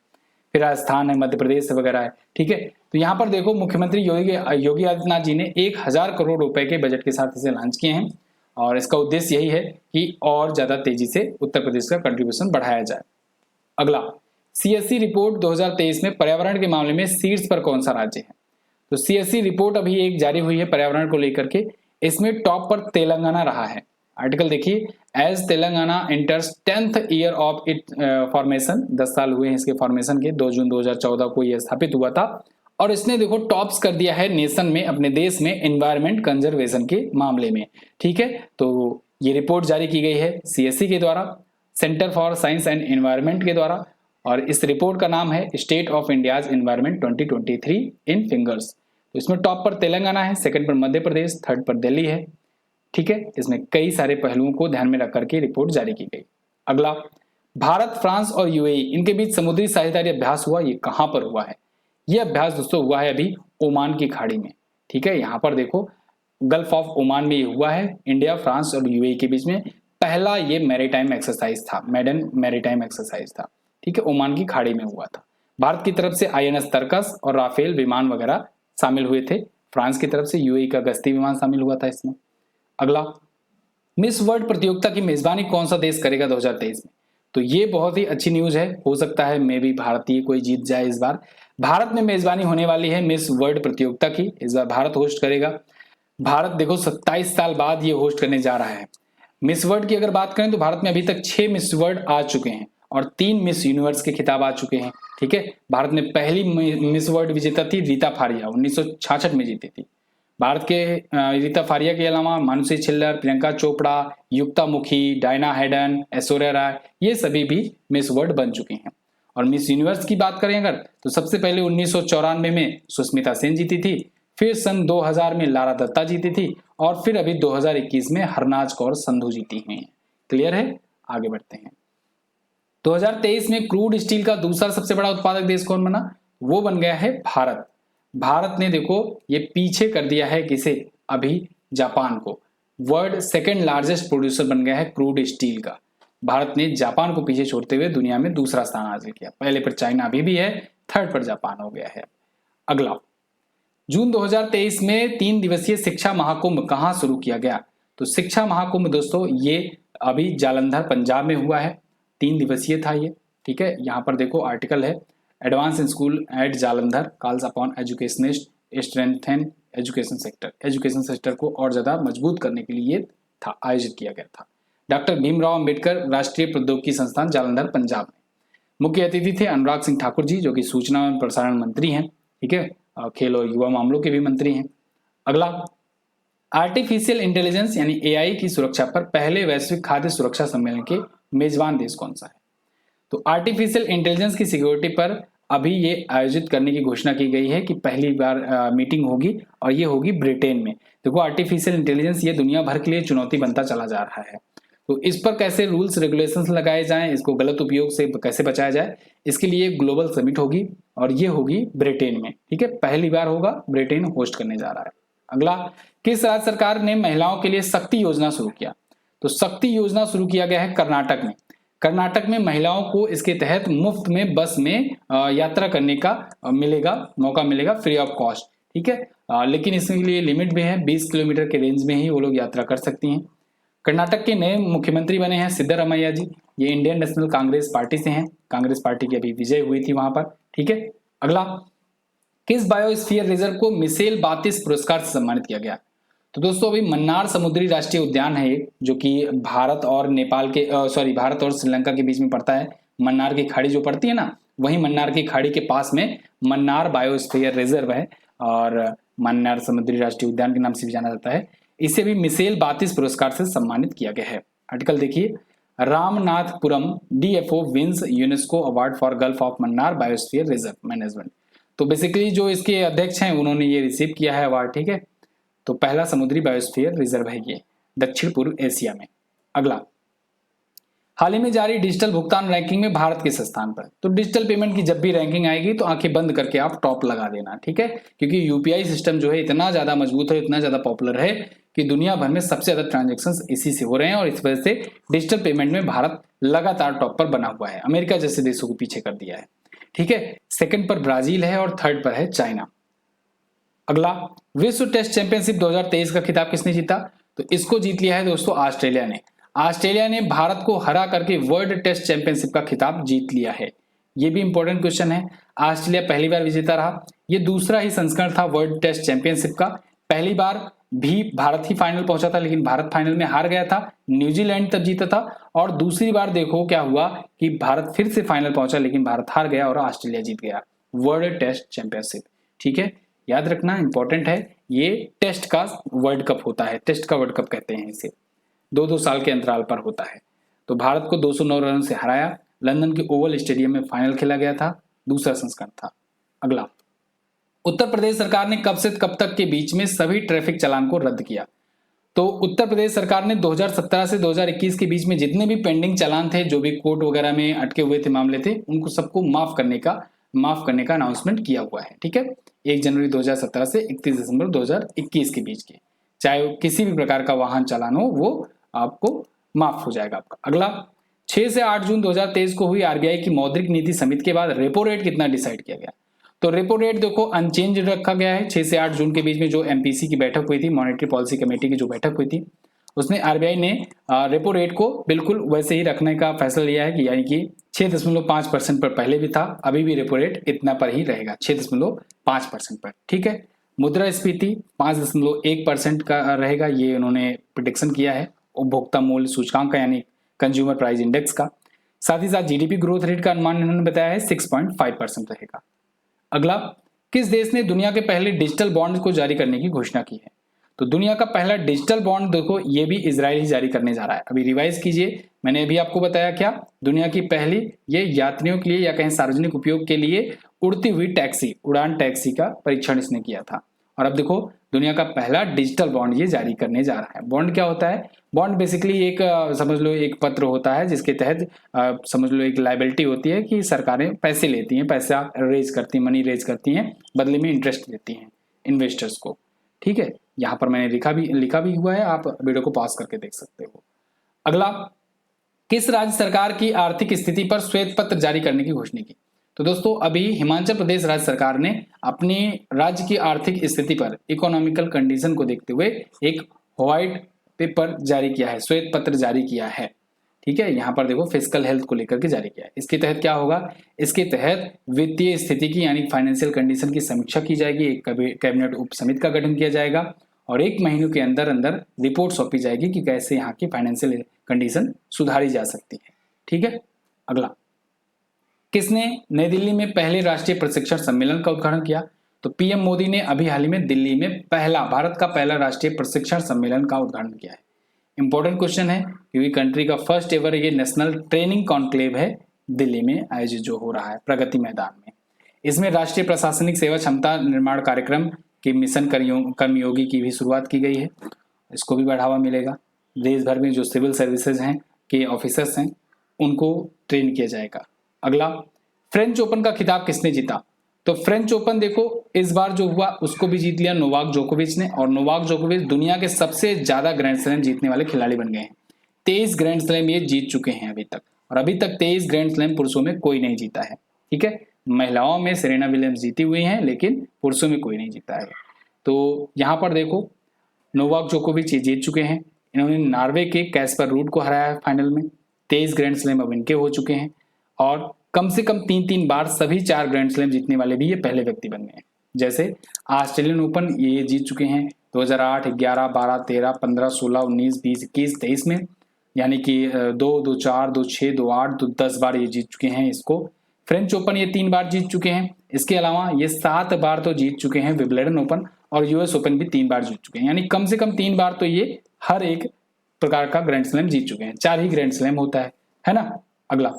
फिर राजस्थान है, मध्य प्रदेश वगैरह है। ठीक है, तो यहाँ पर देखो मुख्यमंत्री योगी आदित्यनाथ जी ने 1000 करोड़ रुपए के बजट के साथ इसे लॉन्च किए हैं और इसका उद्देश्य यही है कि और ज्यादा तेजी से उत्तर प्रदेश का कंट्रीब्यूशन बढ़ाया जाए। अगला, सीएससी रिपोर्ट 2023 में पर्यावरण के मामले में शीर्ष पर कौन सा राज्य है? तो सीएससी रिपोर्ट अभी एक जारी हुई है पर्यावरण को लेकर के, इसमें टॉप पर तेलंगाना रहा है। आर्टिकल देखिए, as Telangana enters 10th year of it formation, 10 साल हुए हैं इसके फॉर्मेशन के, 2 जून 2014 को यह स्थापित हुआ था और इसने देखो टॉप्स कर दिया है नेशन में, अपने देश में एनवायरमेंट कंजर्वेशन के मामले में। ठीक है, तो ये रिपोर्ट जारी की गई है सीएससी के द्वारा, centre for science and environment के द्वारा, और इस रिपोर्ट का नाम है state of India's environment 2023 in fingers. तो इसमें टॉप पर तेलंगाना है, सेकंड पर मध्य प्रदेश, थर्ड पर दिल्ली है। ठीक है, इसमें कई सारे पहलुओं को ध्यान में रख करके रिपोर्ट जारी की गई। अगला, भारत, फ्रांस और यूएई इनके बीच समुद्री साझेदारी अभ्यास हुआ, ये कहां पर हुआ है? यह अभ्यास दोस्तों हुआ है अभी ओमान की खाड़ी में। ठीक है, यहाँ पर देखो गल्फ ऑफ ओमान में ये हुआ है, इंडिया, फ्रांस और यूएई के बीच में पहला ये मैरीटाइम एक्सरसाइज था, मेडन मैरीटाइम एक्सरसाइज था। ठीक है, ओमान की खाड़ी में हुआ था। भारत की तरफ से आईएनएस तरकस और राफेल विमान वगैरह शामिल हुए थे, फ्रांस की तरफ से यूएई का गश्ती विमान शामिल हुआ था इसमें। अगला, मिस वर्ल्ड प्रतियोगिता की मेजबानी कौन सा देश करेगा 2023 में? तो ये बहुत ही अच्छी न्यूज है, हो सकता है मे भी भारतीय कोई जीत जाए इस बार। भारत में मेजबानी होने वाली है मिस वर्ल्ड प्रतियोगिता की, इस बार भारत होस्ट करेगा। भारत देखो 27 साल बाद ये होस्ट करने जा रहा है। मिस वर्ल्ड की अगर बात करें तो भारत में अभी तक 6 मिस वर्ल्ड आ चुके हैं और 3 मिस यूनिवर्स के खिताब आ चुके हैं। ठीक है, भारत में पहली मिस वर्ल्ड विजेता थी रीता फारिया, 1966 में जीती थी। भारत के रीता फारिया के अलावा मानुषी छिल्लर, प्रियंका चोपड़ा, युक्ता मुखी, डायना हैडन, ऐश्वर्या राय, ये सभी भी मिस वर्ल्ड बन चुके हैं। और मिस यूनिवर्स की बात करें अगर तो सबसे पहले 1994 में सुष्मिता सेन जीती थी, फिर सन 2000 में लारा दत्ता जीती थी और फिर अभी 2021 में हरनाज कौर संधू जीती हैं। क्लियर है, आगे बढ़ते हैं। 2023 में क्रूड स्टील का दूसरा सबसे बड़ा उत्पादक देश कौन बना? वो बन गया है भारत। भारत ने देखो ये पीछे कर दिया है किसे? अभी जापान को। वर्ल्ड सेकंड लार्जेस्ट प्रोड्यूसर बन गया है क्रूड स्टील का। भारत ने जापान को पीछे छोड़ते हुए दुनिया में दूसरा स्थान हासिल किया। पहले पर चाइना अभी भी है, थर्ड पर जापान हो गया है। अगला, जून 2023 में 3 दिवसीय शिक्षा महाकुंभ कहां शुरू किया गया? तो शिक्षा महाकुंभ दोस्तों ये अभी जालंधर पंजाब में हुआ है, 3 दिवसीय था ये। ठीक है, यहाँ पर देखो आर्टिकल है, advance in school eight Jalandhar calls upon educationist strengthen education sector. Education sector को और ज्यादा मजबूत करने के लिए था आयोजित किया गया था। डॉक्टर भीमराव अंबेडकर राष्ट्रीय प्रौद्योगिकी संस्थान जालंधर पंजाब में। मुख्य अतिथि थे अनुराग सिंह ठाकुर जी जो कि सूचना एवं प्रसारण मंत्री हैं। ठीक है, खेल और युवा मामलों के भी मंत्री हैं। अगला, आर्टिफिशियल इंटेलिजेंस यानी एआई की सुरक्षा पर पहले वैश्विक खाद्य सुरक्षा सम्मेलन के मेजबान देश कौन सा है? तो आर्टिफिशियल इंटेलिजेंस की सिक्योरिटी पर अभी ये आयोजित करने की घोषणा की गई है कि पहली बार मीटिंग होगी और ये होगी ब्रिटेन में। देखो आर्टिफिशियल इंटेलिजेंस ये दुनिया भर के लिए चुनौती बनता चला जा रहा है, तो इस पर कैसे रूल्स रेगुलेशंस लगाए जाएं, इसको गलत उपयोग से कैसे बचाया जाए, इसके लिए ग्लोबल समिट होगी और ये होगी ब्रिटेन में। ठीक है, पहली बार होगा, ब्रिटेन होस्ट करने जा रहा है। अगला, किस राज्य सरकार ने महिलाओं के लिए शक्ति योजना शुरू किया? तो शक्ति योजना शुरू किया गया है कर्नाटक में। कर्नाटक में महिलाओं को इसके तहत मुफ्त में बस में यात्रा करने का मौका मिलेगा फ्री ऑफ कॉस्ट। ठीक है, लेकिन इसके लिए लिमिट भी है, 20 किलोमीटर के रेंज में ही वो लोग यात्रा कर सकती हैं। कर्नाटक के नए मुख्यमंत्री बने हैं सिद्धरामैया जी। ये इंडियन नेशनल कांग्रेस पार्टी से हैं। कांग्रेस पार्टी की अभी विजय हुई थी वहां पर। ठीक है, अगला, किस बायोस्फीयर रिजर्व को मिशेल बातिस पुरस्कार से सम्मानित किया गया? तो दोस्तों अभी मन्नार समुद्री राष्ट्रीय उद्यान है एक, जो कि भारत और नेपाल के भारत और श्रीलंका के बीच में पड़ता है। मन्नार की खाड़ी जो पड़ती है ना, वही मन्नार की खाड़ी के पास में मन्नार बायोस्फीयर रिजर्व है और मन्नार समुद्री राष्ट्रीय उद्यान के नाम से भी जाना जाता है। इसे भी मिशेल बातिस पुरस्कार से सम्मानित किया गया है। आर्टिकल देखिए, Ramanathapuram DFO wins UNESCO award for gulf of Mannar biosphere reserve management. तो बेसिकली जो इसके अध्यक्ष हैं उन्होंने ये रिसीव किया है अवार्ड। ठीक है, तो पहला समुद्री बायोस्फीयर रिजर्व है ये दक्षिण पूर्व एशिया में। अगला, हाल ही में जारी डिजिटल भुगतान रैंकिंग में भारत किस स्थान पर? तो डिजिटल पेमेंट की जब भी रैंकिंग आएगी तो आंखें बंद करके आप टॉप लगा देना। ठीक है, क्योंकि यूपीआई सिस्टम जो है इतना ज्यादा मजबूत है, इतना ज्यादा पॉपुलर है कि दुनिया भर में सबसे ज्यादा ट्रांजेक्शन्स इसी से हो रहे हैं और इस वजह से डिजिटल पेमेंट में भारत लगातार टॉप पर बना हुआ है। अमेरिका जैसे देशों को पीछे कर दिया है। ठीक है, सेकंड पर ब्राजील है और थर्ड पर है चाइना। अगला, विश्व टेस्ट चैंपियनशिप 2023 का खिताब किसने जीता? तो इसको जीत लिया है दोस्तों ऑस्ट्रेलिया ने। ऑस्ट्रेलिया ने भारत को हरा करके वर्ल्ड टेस्ट चैंपियनशिप का खिताब जीत लिया है। ये भी इंपॉर्टेंट क्वेश्चन है। ऑस्ट्रेलिया पहली बार विजेता रहा। ये दूसरा ही संस्करण था वर्ल्ड टेस्ट चैंपियनशिप का। पहली बार भी भारत ही फाइनल पहुंचा था, लेकिन भारत फाइनल में हार गया था। न्यूजीलैंड तब जीता था। और दूसरी बार देखो क्या हुआ कि भारत फिर से फाइनल पहुंचा, लेकिन भारत हार गया और ऑस्ट्रेलिया जीत गया वर्ल्ड टेस्ट चैंपियनशिप। ठीक है, याद रखना, इंपॉर्टेंट है। ये टेस्ट का वर्ल्ड कप होता है, टेस्ट का वर्ल्ड कप कहते हैं इसे। 2-2 साल के अंतराल पर होता है। तो भारत को 209 रन से हराया। लंदन के ओवल स्टेडियम में फाइनल खेला गया था, दूसरा संस्करण था। अगला, उत्तर प्रदेश सरकार ने कब से कब तक के बीच में सभी ट्रैफिक चालान को रद्द किया? तो उत्तर प्रदेश सरकार ने 2017 से 2021 के बीच में जितने भी पेंडिंग चालान थे, जो भी कोर्ट वगैरह में अटके हुए थे मामले थे, उनको सबको माफ करने का अनाउंसमेंट किया हुआ है। ठीक है, 1 जनवरी 2017 से 31 दिसंबर 2021 के बीच के, चाहे किसी भी प्रकार का वाहन चालान हो, वो आपको माफ हो जाएगा आपका। अगला, 6 से 8 जून 2023 को हुई आरबीआई की मौद्रिक नीति समिति के बाद रेपो रेट कितना डिसाइड किया गया? तो रेपो रेट देखो अनचेंज रखा गया है। 6 से 8 जून के बीच में जो एमपीसी की बैठक हुई थी, मॉनेटरी पॉलिसी कमेटी की जो बैठक हुई थी, उसने आरबीआई ने रेपो रेट को बिल्कुल वैसे ही रखने का फैसला लिया है कि यानी कि 6.5% पर पहले भी था, अभी भी रेपो रेट इतना पर ही रहेगा, 6.5% पर। ठीक है, मुद्रास्फीति 5.1% का रहेगा, ये उन्होंने प्रिडिक्शन किया है उपभोक्ता मूल्य सूचकांक का, यानी कंज्यूमर प्राइस इंडेक्स का। साथ ही साथ जीडीपी ग्रोथ रेट का अनुमान इन्होंने बताया है 6.5% रहेगा। अगला, किस देश ने दुनिया के पहले डिजिटल बॉन्ड को जारी करने की घोषणा की है? तो दुनिया का पहला डिजिटल बॉन्ड देखो, ये भी इजराइल ही जारी करने जा रहा है। अभी रिवाइज कीजिए, मैंने अभी आपको बताया क्या, दुनिया की पहली, ये यात्रियों के लिए या कहीं सार्वजनिक उपयोग के लिए उड़ती हुई टैक्सी, उड़ान टैक्सी का परीक्षण इसने किया था। और अब देखो दुनिया का पहला डिजिटल बॉन्ड ये जारी करने जा रहा है। बॉन्ड क्या होता है? बॉन्ड बेसिकली एक समझ लो एक पत्र होता है जिसके तहत समझ लो एक लायबिलिटी होती है कि सरकारें पैसे लेती हैं, पैसा रेज करती हैं, मनी रेज करती हैं, बदले में इंटरेस्ट देती हैं इन्वेस्टर्स को। ठीक है, यहाँ पर मैंने लिखा भी हुआ है, आप वीडियो को पॉज करके देख सकते हो। अगला, किस राज्य सरकार की आर्थिक स्थिति पर श्वेत पत्र जारी करने की घोषणा की? तो दोस्तों अभी हिमाचल प्रदेश राज्य सरकार ने अपनी राज्य की आर्थिक स्थिति पर इकोनॉमिकल कंडीशन को देखते हुए एक व्हाइट पेपर जारी किया है, श्वेत पत्र जारी किया है। ठीक है, यहाँ पर देखो फिस्कल हेल्थ को लेकर के जारी किया है। इसके तहत क्या होगा? इसके तहत वित्तीय स्थिति की यानी फाइनेंशियल कंडीशन की समीक्षा की जाएगी, एक कैबिनेट उप समिति का गठन किया जाएगा और 1 महीने के अंदर अंदर रिपोर्ट सौंपी जाएगी कि कैसे यहाँ की फाइनेंशियल कंडीशन सुधारी जा सकती है। ठीक है, अगला, किसने नई दिल्ली में पहले राष्ट्रीय प्रशिक्षण सम्मेलन का उद्घाटन किया? तो पीएम मोदी ने अभी हाल ही में दिल्ली में भारत का पहला राष्ट्रीय प्रशिक्षण सम्मेलन का उद्घाटन किया है। इंपॉर्टेंट क्वेश्चन है क्योंकि कंट्री का फर्स्ट एवर ये नेशनल ट्रेनिंग कॉन्क्लेव है, दिल्ली में आयोजित जो हो रहा है प्रगति मैदान में। इसमें राष्ट्रीय प्रशासनिक सेवा क्षमता निर्माण कार्यक्रम के मिशन कर्मयोगी की भी शुरुआत की गई है, इसको भी बढ़ावा मिलेगा। देश भर में जो सिविल सर्विसेज हैं के ऑफिसर्स हैं उनको ट्रेन किया जाएगा। अगला, फ्रेंच ओपन का खिताब किसने जीता? तो फ्रेंच ओपन देखो इस बार जो हुआ उसको भी जीत लिया नोवाक जोकोविच ने, और नोवाक जोकोविच दुनिया के सबसे ज्यादा ग्रैंड स्लैम जीतने वाले खिलाड़ी बन गए हैं। 23 ग्रैंड स्लैम ये जीत चुके हैं अभी तक, और अभी तक 23 ग्रैंड स्लैम पुरुषों में कोई नहीं जीता है। ठीक है, महिलाओं में सेरेना विलियम्स जीती हुई हैं, लेकिन पुरुषों में कोई नहीं जीता है। तो यहाँ पर देखो नोवाक जोकोविच ये जीत चुके हैं। इन्होंने नॉर्वे के कैस्पर रूड को हराया है फाइनल में। 23 ग्रैंड स्लैम अब इनके हो चुके हैं और कम से कम 3-3 बार सभी 4 ग्रैंड स्लैम जीतने वाले भी ये पहले व्यक्ति बन गए हैं। जैसे ऑस्ट्रेलियन ओपन ये जीत चुके हैं 2008, 11, 12, 13, 15, 16, 19, 20, 21, 23 में, यानी कि 2, 2, 4, 2, 6, 2, 8, 2, 10 बार ये जीत चुके हैं इसको। फ्रेंच ओपन ये 3 बार जीत चुके हैं। इसके अलावा ये 7 बार तो जीत चुके हैं विंबलडन ओपन, और यूएस ओपन भी 3 बार जीत चुके हैं, यानी कम से कम 3 बार तो ये हर एक प्रकार का ग्रैंड स्लैम जीत चुके हैं। 4 ही ग्रैंड स्लैम होता है ना। अगला,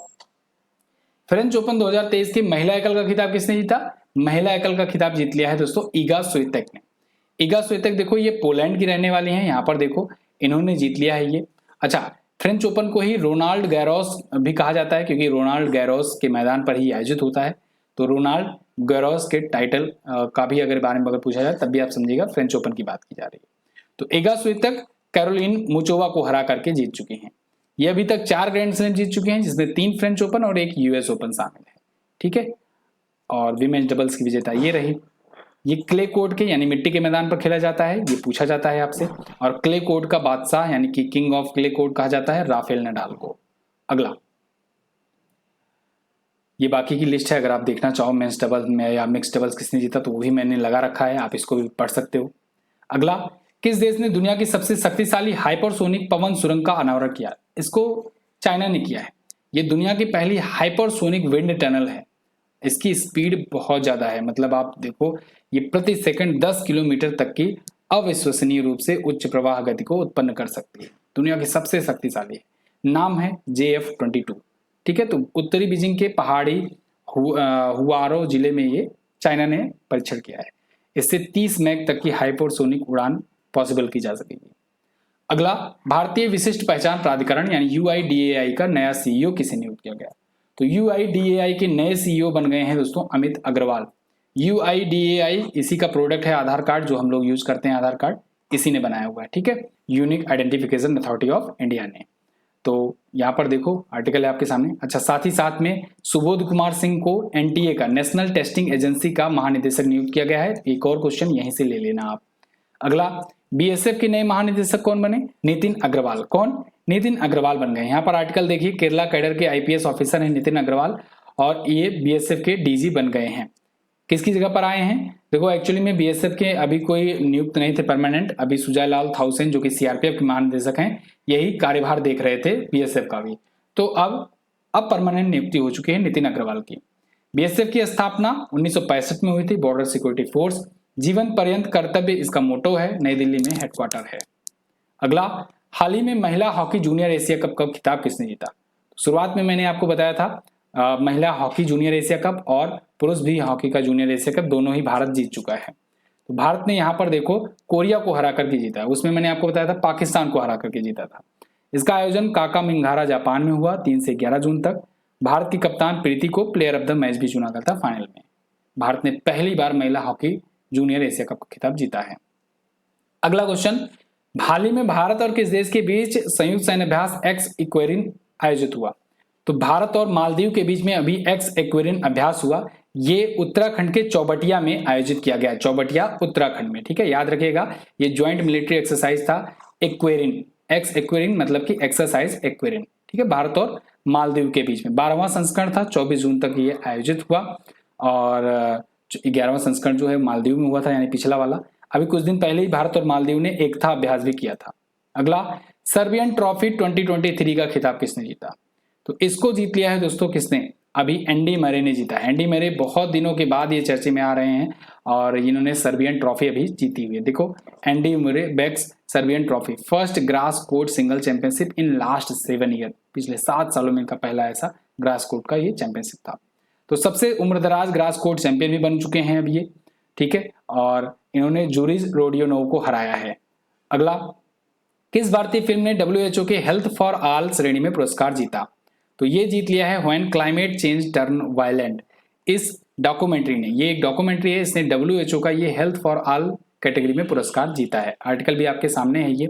फ्रेंच ओपन 2023 की महिला एकल का खिताब किसने जीता? महिला एकल का खिताब जीत लिया है दोस्तों इगा स्विएटेक ने। इगा स्विएटेक देखो ये पोलैंड की रहने वाली हैं, यहाँ पर देखो इन्होंने जीत लिया है ये। अच्छा, फ्रेंच ओपन को ही रोनाल्ड गैरोस भी कहा जाता है क्योंकि रोनाल्ड गैरोस के मैदान पर ही आयोजित होता है। तो रोनाल्ड गैरोस के टाइटल का भी अगर बारे में अगर पूछा जाए तब भी आप समझिएगा फ्रेंच ओपन की बात की जा रही है। तो इगा स्विएटेक कैरोलिन मुचोवा को हरा करके जीत चुके हैं। ये अभी तक 4 ग्रैंड स्लैम जीत चुके हैं, जिसमें 3 फ्रेंच ओपन और 1 यूएस ओपन शामिल है। ठीक है, और विमेन्स डबल्स की विजेता ये रही। ये क्ले कोर्ट के यानी मिट्टी के मैदान पर खेला जाता है, ये पूछा जाता है आपसे। और क्ले कोर्ट का बादशाह यानी कि किंग ऑफ क्ले कोर्ट कहा जाता है राफेल नडाल को। अगला, ये बाकी की लिस्ट है, अगर आप देखना चाहो मेंस डबल्स में या मिक्स डबल्स किसने जीता तो वो भी मैंने लगा रखा है, आप इसको भी पढ़ सकते हो। अगला, किस देश ने दुनिया की सबसे शक्तिशाली हाइपरसोनिक पवन सुरंग का अनावरण किया? इसको चाइना ने किया है। ये दुनिया की पहली हाइपरसोनिक विंड टनल है। इसकी स्पीड बहुत ज्यादा है, मतलब आप देखो ये प्रति सेकंड 10 किलोमीटर तक की अविश्वसनीय रूप से उच्च प्रवाह गति को उत्पन्न कर सकती है। दुनिया की सबसे शक्तिशाली है। नाम है JF-22। ठीक है, तो उत्तरी बीजिंग के पहाड़ी हुआरो जिले में ये चाइना ने परीक्षण किया है। इससे 30 मैक तक की हाइपरसोनिक उड़ान पॉसिबल की जा सकेगी। अगला, भारतीय विशिष्ट पहचान प्राधिकरण यानी UIDAI का नया CEO किसे नियुक्त किया गया? तो UIDAI के नए CEO बन गए हैं दोस्तों अमित अग्रवाल। UIDAI इसी का प्रोडक्ट है आधार कार्ड, जो हम लोग यूज करते हैं आधार कार्ड, इसी ने बनाया हुआ है। ठीक है, unique identification authority of India ने। तो यहाँ पर देखो आर्टिकल है आपके सामने। अच्छा, साथ ही साथ में सुबोध कुमार सिंह को NTA का नेशनल टेस्टिंग एजेंसी का महानिदेशक नियुक्त किया गया है। एक और क्वेश्चन यहीं से ले लेना आप। अगला, BSF के नए महानिदेशक कौन बने? नितिन अग्रवाल। कौन? नितिन अग्रवाल बन गए। यहाँ पर आर्टिकल देखिए, केरला कैडर के IPS ऑफिसर हैं नितिन अग्रवाल, और ये BSF के DG बन गए हैं। किसकी जगह पर आए हैं? देखो एक्चुअली में BSF के अभी कोई नियुक्त नहीं थे परमानेंट, अभी सुजय लाल थाउसेन जो कि CRPF के महानिदेशक हैं यही कार्यभार देख रहे थे BSF का भी। तो अब परमानेंट नियुक्ति हो चुकी है नितिन अग्रवाल की। BSF की स्थापना 1965 में हुई थी, बॉर्डर सिक्योरिटी फोर्स। जीवन पर्यंत कर्तव्य इसका मोटो है, नई दिल्ली में हेडक्वार्टर है। अगला, हाल ही में महिला हॉकी जूनियर एशिया कप का खिताब किसने जीता? शुरुआत में मैंने आपको बताया था महिला हॉकी जूनियर एशिया कप और पुरुष भी हॉकी का जूनियर एशिया कप दोनों ही भारत जीत चुका है। तो भारत ने यहाँ पर देखो कोरिया को हरा करके जीता है, उसमें मैंने आपको बताया था पाकिस्तान को हरा करके जीता था। इसका आयोजन काकामिंगारा जापान में हुआ 3 से 11 जून तक। भारत की कप्तान प्रीति को प्लेयर ऑफ द मैच भी चुना गया था फाइनल में। भारत ने पहली बार महिला हॉकी जूनियर एशिया कप का खिताब जीता है। अगला क्वेश्चन, हाल ही में भारत और किस देश के बीच संयुक्त सैन्य अभ्यास एक्स इक्वेरिन आयोजित हुआ? तो भारत और मालदीव के बीच में अभी एक्स इक्वेरिन अभ्यास हुआ। ये उत्तराखंड के चौबटिया में आयोजित किया गया, चौबटिया उत्तराखंड में। ठीक है, याद रखिएगा ये ज्वाइंट मिलिट्री एक्सरसाइज था इक्वेरिन। एक्स इक्वेरिन मतलब कि एक्सरसाइज इक्वेरिन। ठीक है, भारत और मालदीव के बीच में 12वां संस्करण था, 24 जून तक ये आयोजित हुआ, और 11वां संस्करण जो है मालदीव में हुआ था, यानी पिछला वाला। अभी कुछ दिन पहले ही भारत और मालदीव ने एकता अभ्यास भी किया था। अगला, सर्बियन ट्रॉफी 2023 का खिताब किसने जीता? तो इसको जीत लिया है दोस्तों किसने? अभी एंडी मरे ने जीता है। एंडी मरे बहुत दिनों के बाद ये चर्चे में आ रहे हैं और इन्होंने सर्बियन ट्रॉफी अभी जीती हुई है। देखो, Andy Murray bags Surbiton trophy, first grass court single championship in last 7 year. पिछले 7 सालों में इनका पहला ऐसा ग्रास कोर्ट का ये चैंपियनशिप था। तो सबसे उम्रदराज ग्रास कोर्ट चैंपियन भी बन चुके हैं अब ये। ठीक है, और इन्होंने जूरिस रोडियोनोव को हराया है। अगला, किस भारतीय फिल्म ने WHO के हेल्थ फॉर ऑल श्रेणी में पुरस्कार जीता? तो ये जीत लिया है when climate change turn violent. इस डॉक्यूमेंट्री ने, ये एक डॉक्यूमेंट्री है, इसने WHO का ये हेल्थ फॉर ऑल कैटेगरी में पुरस्कार जीता है। आर्टिकल भी आपके सामने है ये।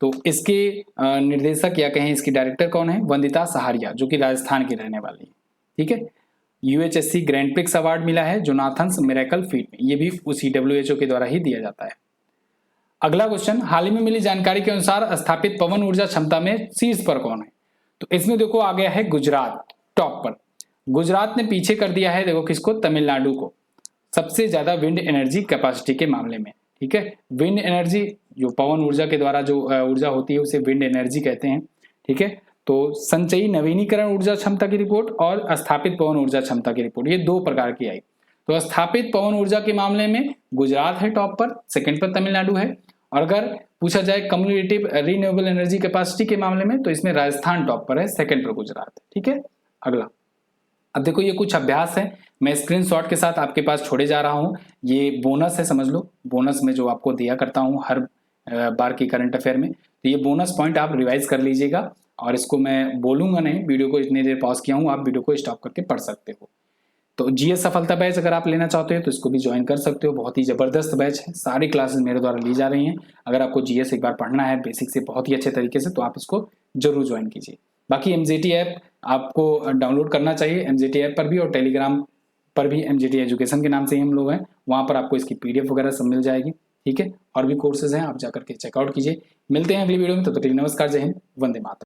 तो इसके निर्देशक या कहें इसकी डायरेक्टर कौन है? वंदिता सहारिया, जो कि राजस्थान की रहने वाली है। ठीक है, UHSC ग्रैंड प्रिक्स अवार्ड मिला है जोनाथन्स मिरेकल फीट में, ये भी उसी WHO के द्वारा ही दिया जाता है। अगला क्वेश्चन, हाल ही में मिली जानकारी के अनुसार स्थापित पवन ऊर्जा क्षमता में शीर्ष पर कौन है? तो इसमें देखो आ गया है गुजरात टॉप पर। गुजरात ने पीछे कर दिया है देखो किसको, तमिलनाडु को, सबसे ज्यादा विंड एनर्जी कैपेसिटी के मामले में। ठीक है, विंड एनर्जी जो पवन ऊर्जा के द्वारा जो ऊर्जा होती है उसे विंड एनर्जी कहते हैं। ठीक है, तो संचयी नवीनीकरण ऊर्जा क्षमता की रिपोर्ट और स्थापित पवन ऊर्जा क्षमता की रिपोर्ट, ये दो प्रकार की आई। तो स्थापित पवन ऊर्जा के मामले में गुजरात है टॉप पर, सेकंड पर तमिलनाडु है। और अगर पूछा जाए कम्युनिकेटिव रिन्यूएबल एनर्जी कैपेसिटी के मामले में तो इसमें राजस्थान टॉप पर है, सेकंड पर गुजरात है। ठीक है, अगला, अब देखो ये कुछ अभ्यास है, मैं स्क्रीनशॉट के साथ आपके पास छोड़े जा रहा हूं। ये बोनस है, समझ लो, बोनस में जो आपको दिया करता हूं हर बार की करंट अफेयर में। तो ये बोनस पॉइंट आप रिवाइज कर लीजिएगा, और इसको मैं बोलूंगा नहीं, वीडियो को इतनी देर पॉज किया हूं, आप वीडियो को स्टॉप करके पढ़ सकते हो। तो जीएस सफलता बैच अगर आप लेना चाहते हो तो इसको भी ज्वाइन कर सकते हो, बहुत ही जबरदस्त बैच है, सारी क्लासेस मेरे द्वारा ली जा रही हैं। अगर आपको जीएस एक बार पढ़ना है बेसिक से बहुत ही अच्छे तरीके से, तो आप इसको जरूर ज्वाइन कीजिए। बाकी एमजीटी ऐप आपको डाउनलोड करना चाहिए, एमजीटी ऐप पर भी और टेलीग्राम पर भी, एमजीटी एजुकेशन के नाम से ही हम लोग हैं, वहां पर आपको इसकी पीडीएफ वगैरह सब मिल जाएगी। ठीक है, और भी कोर्सेज हैं, आप जाकर के चेकआउट कीजिए। मिलते हैं अगली वीडियो में, तब तक के लिए नमस्कार, जय हिंद, वंदे मातरम।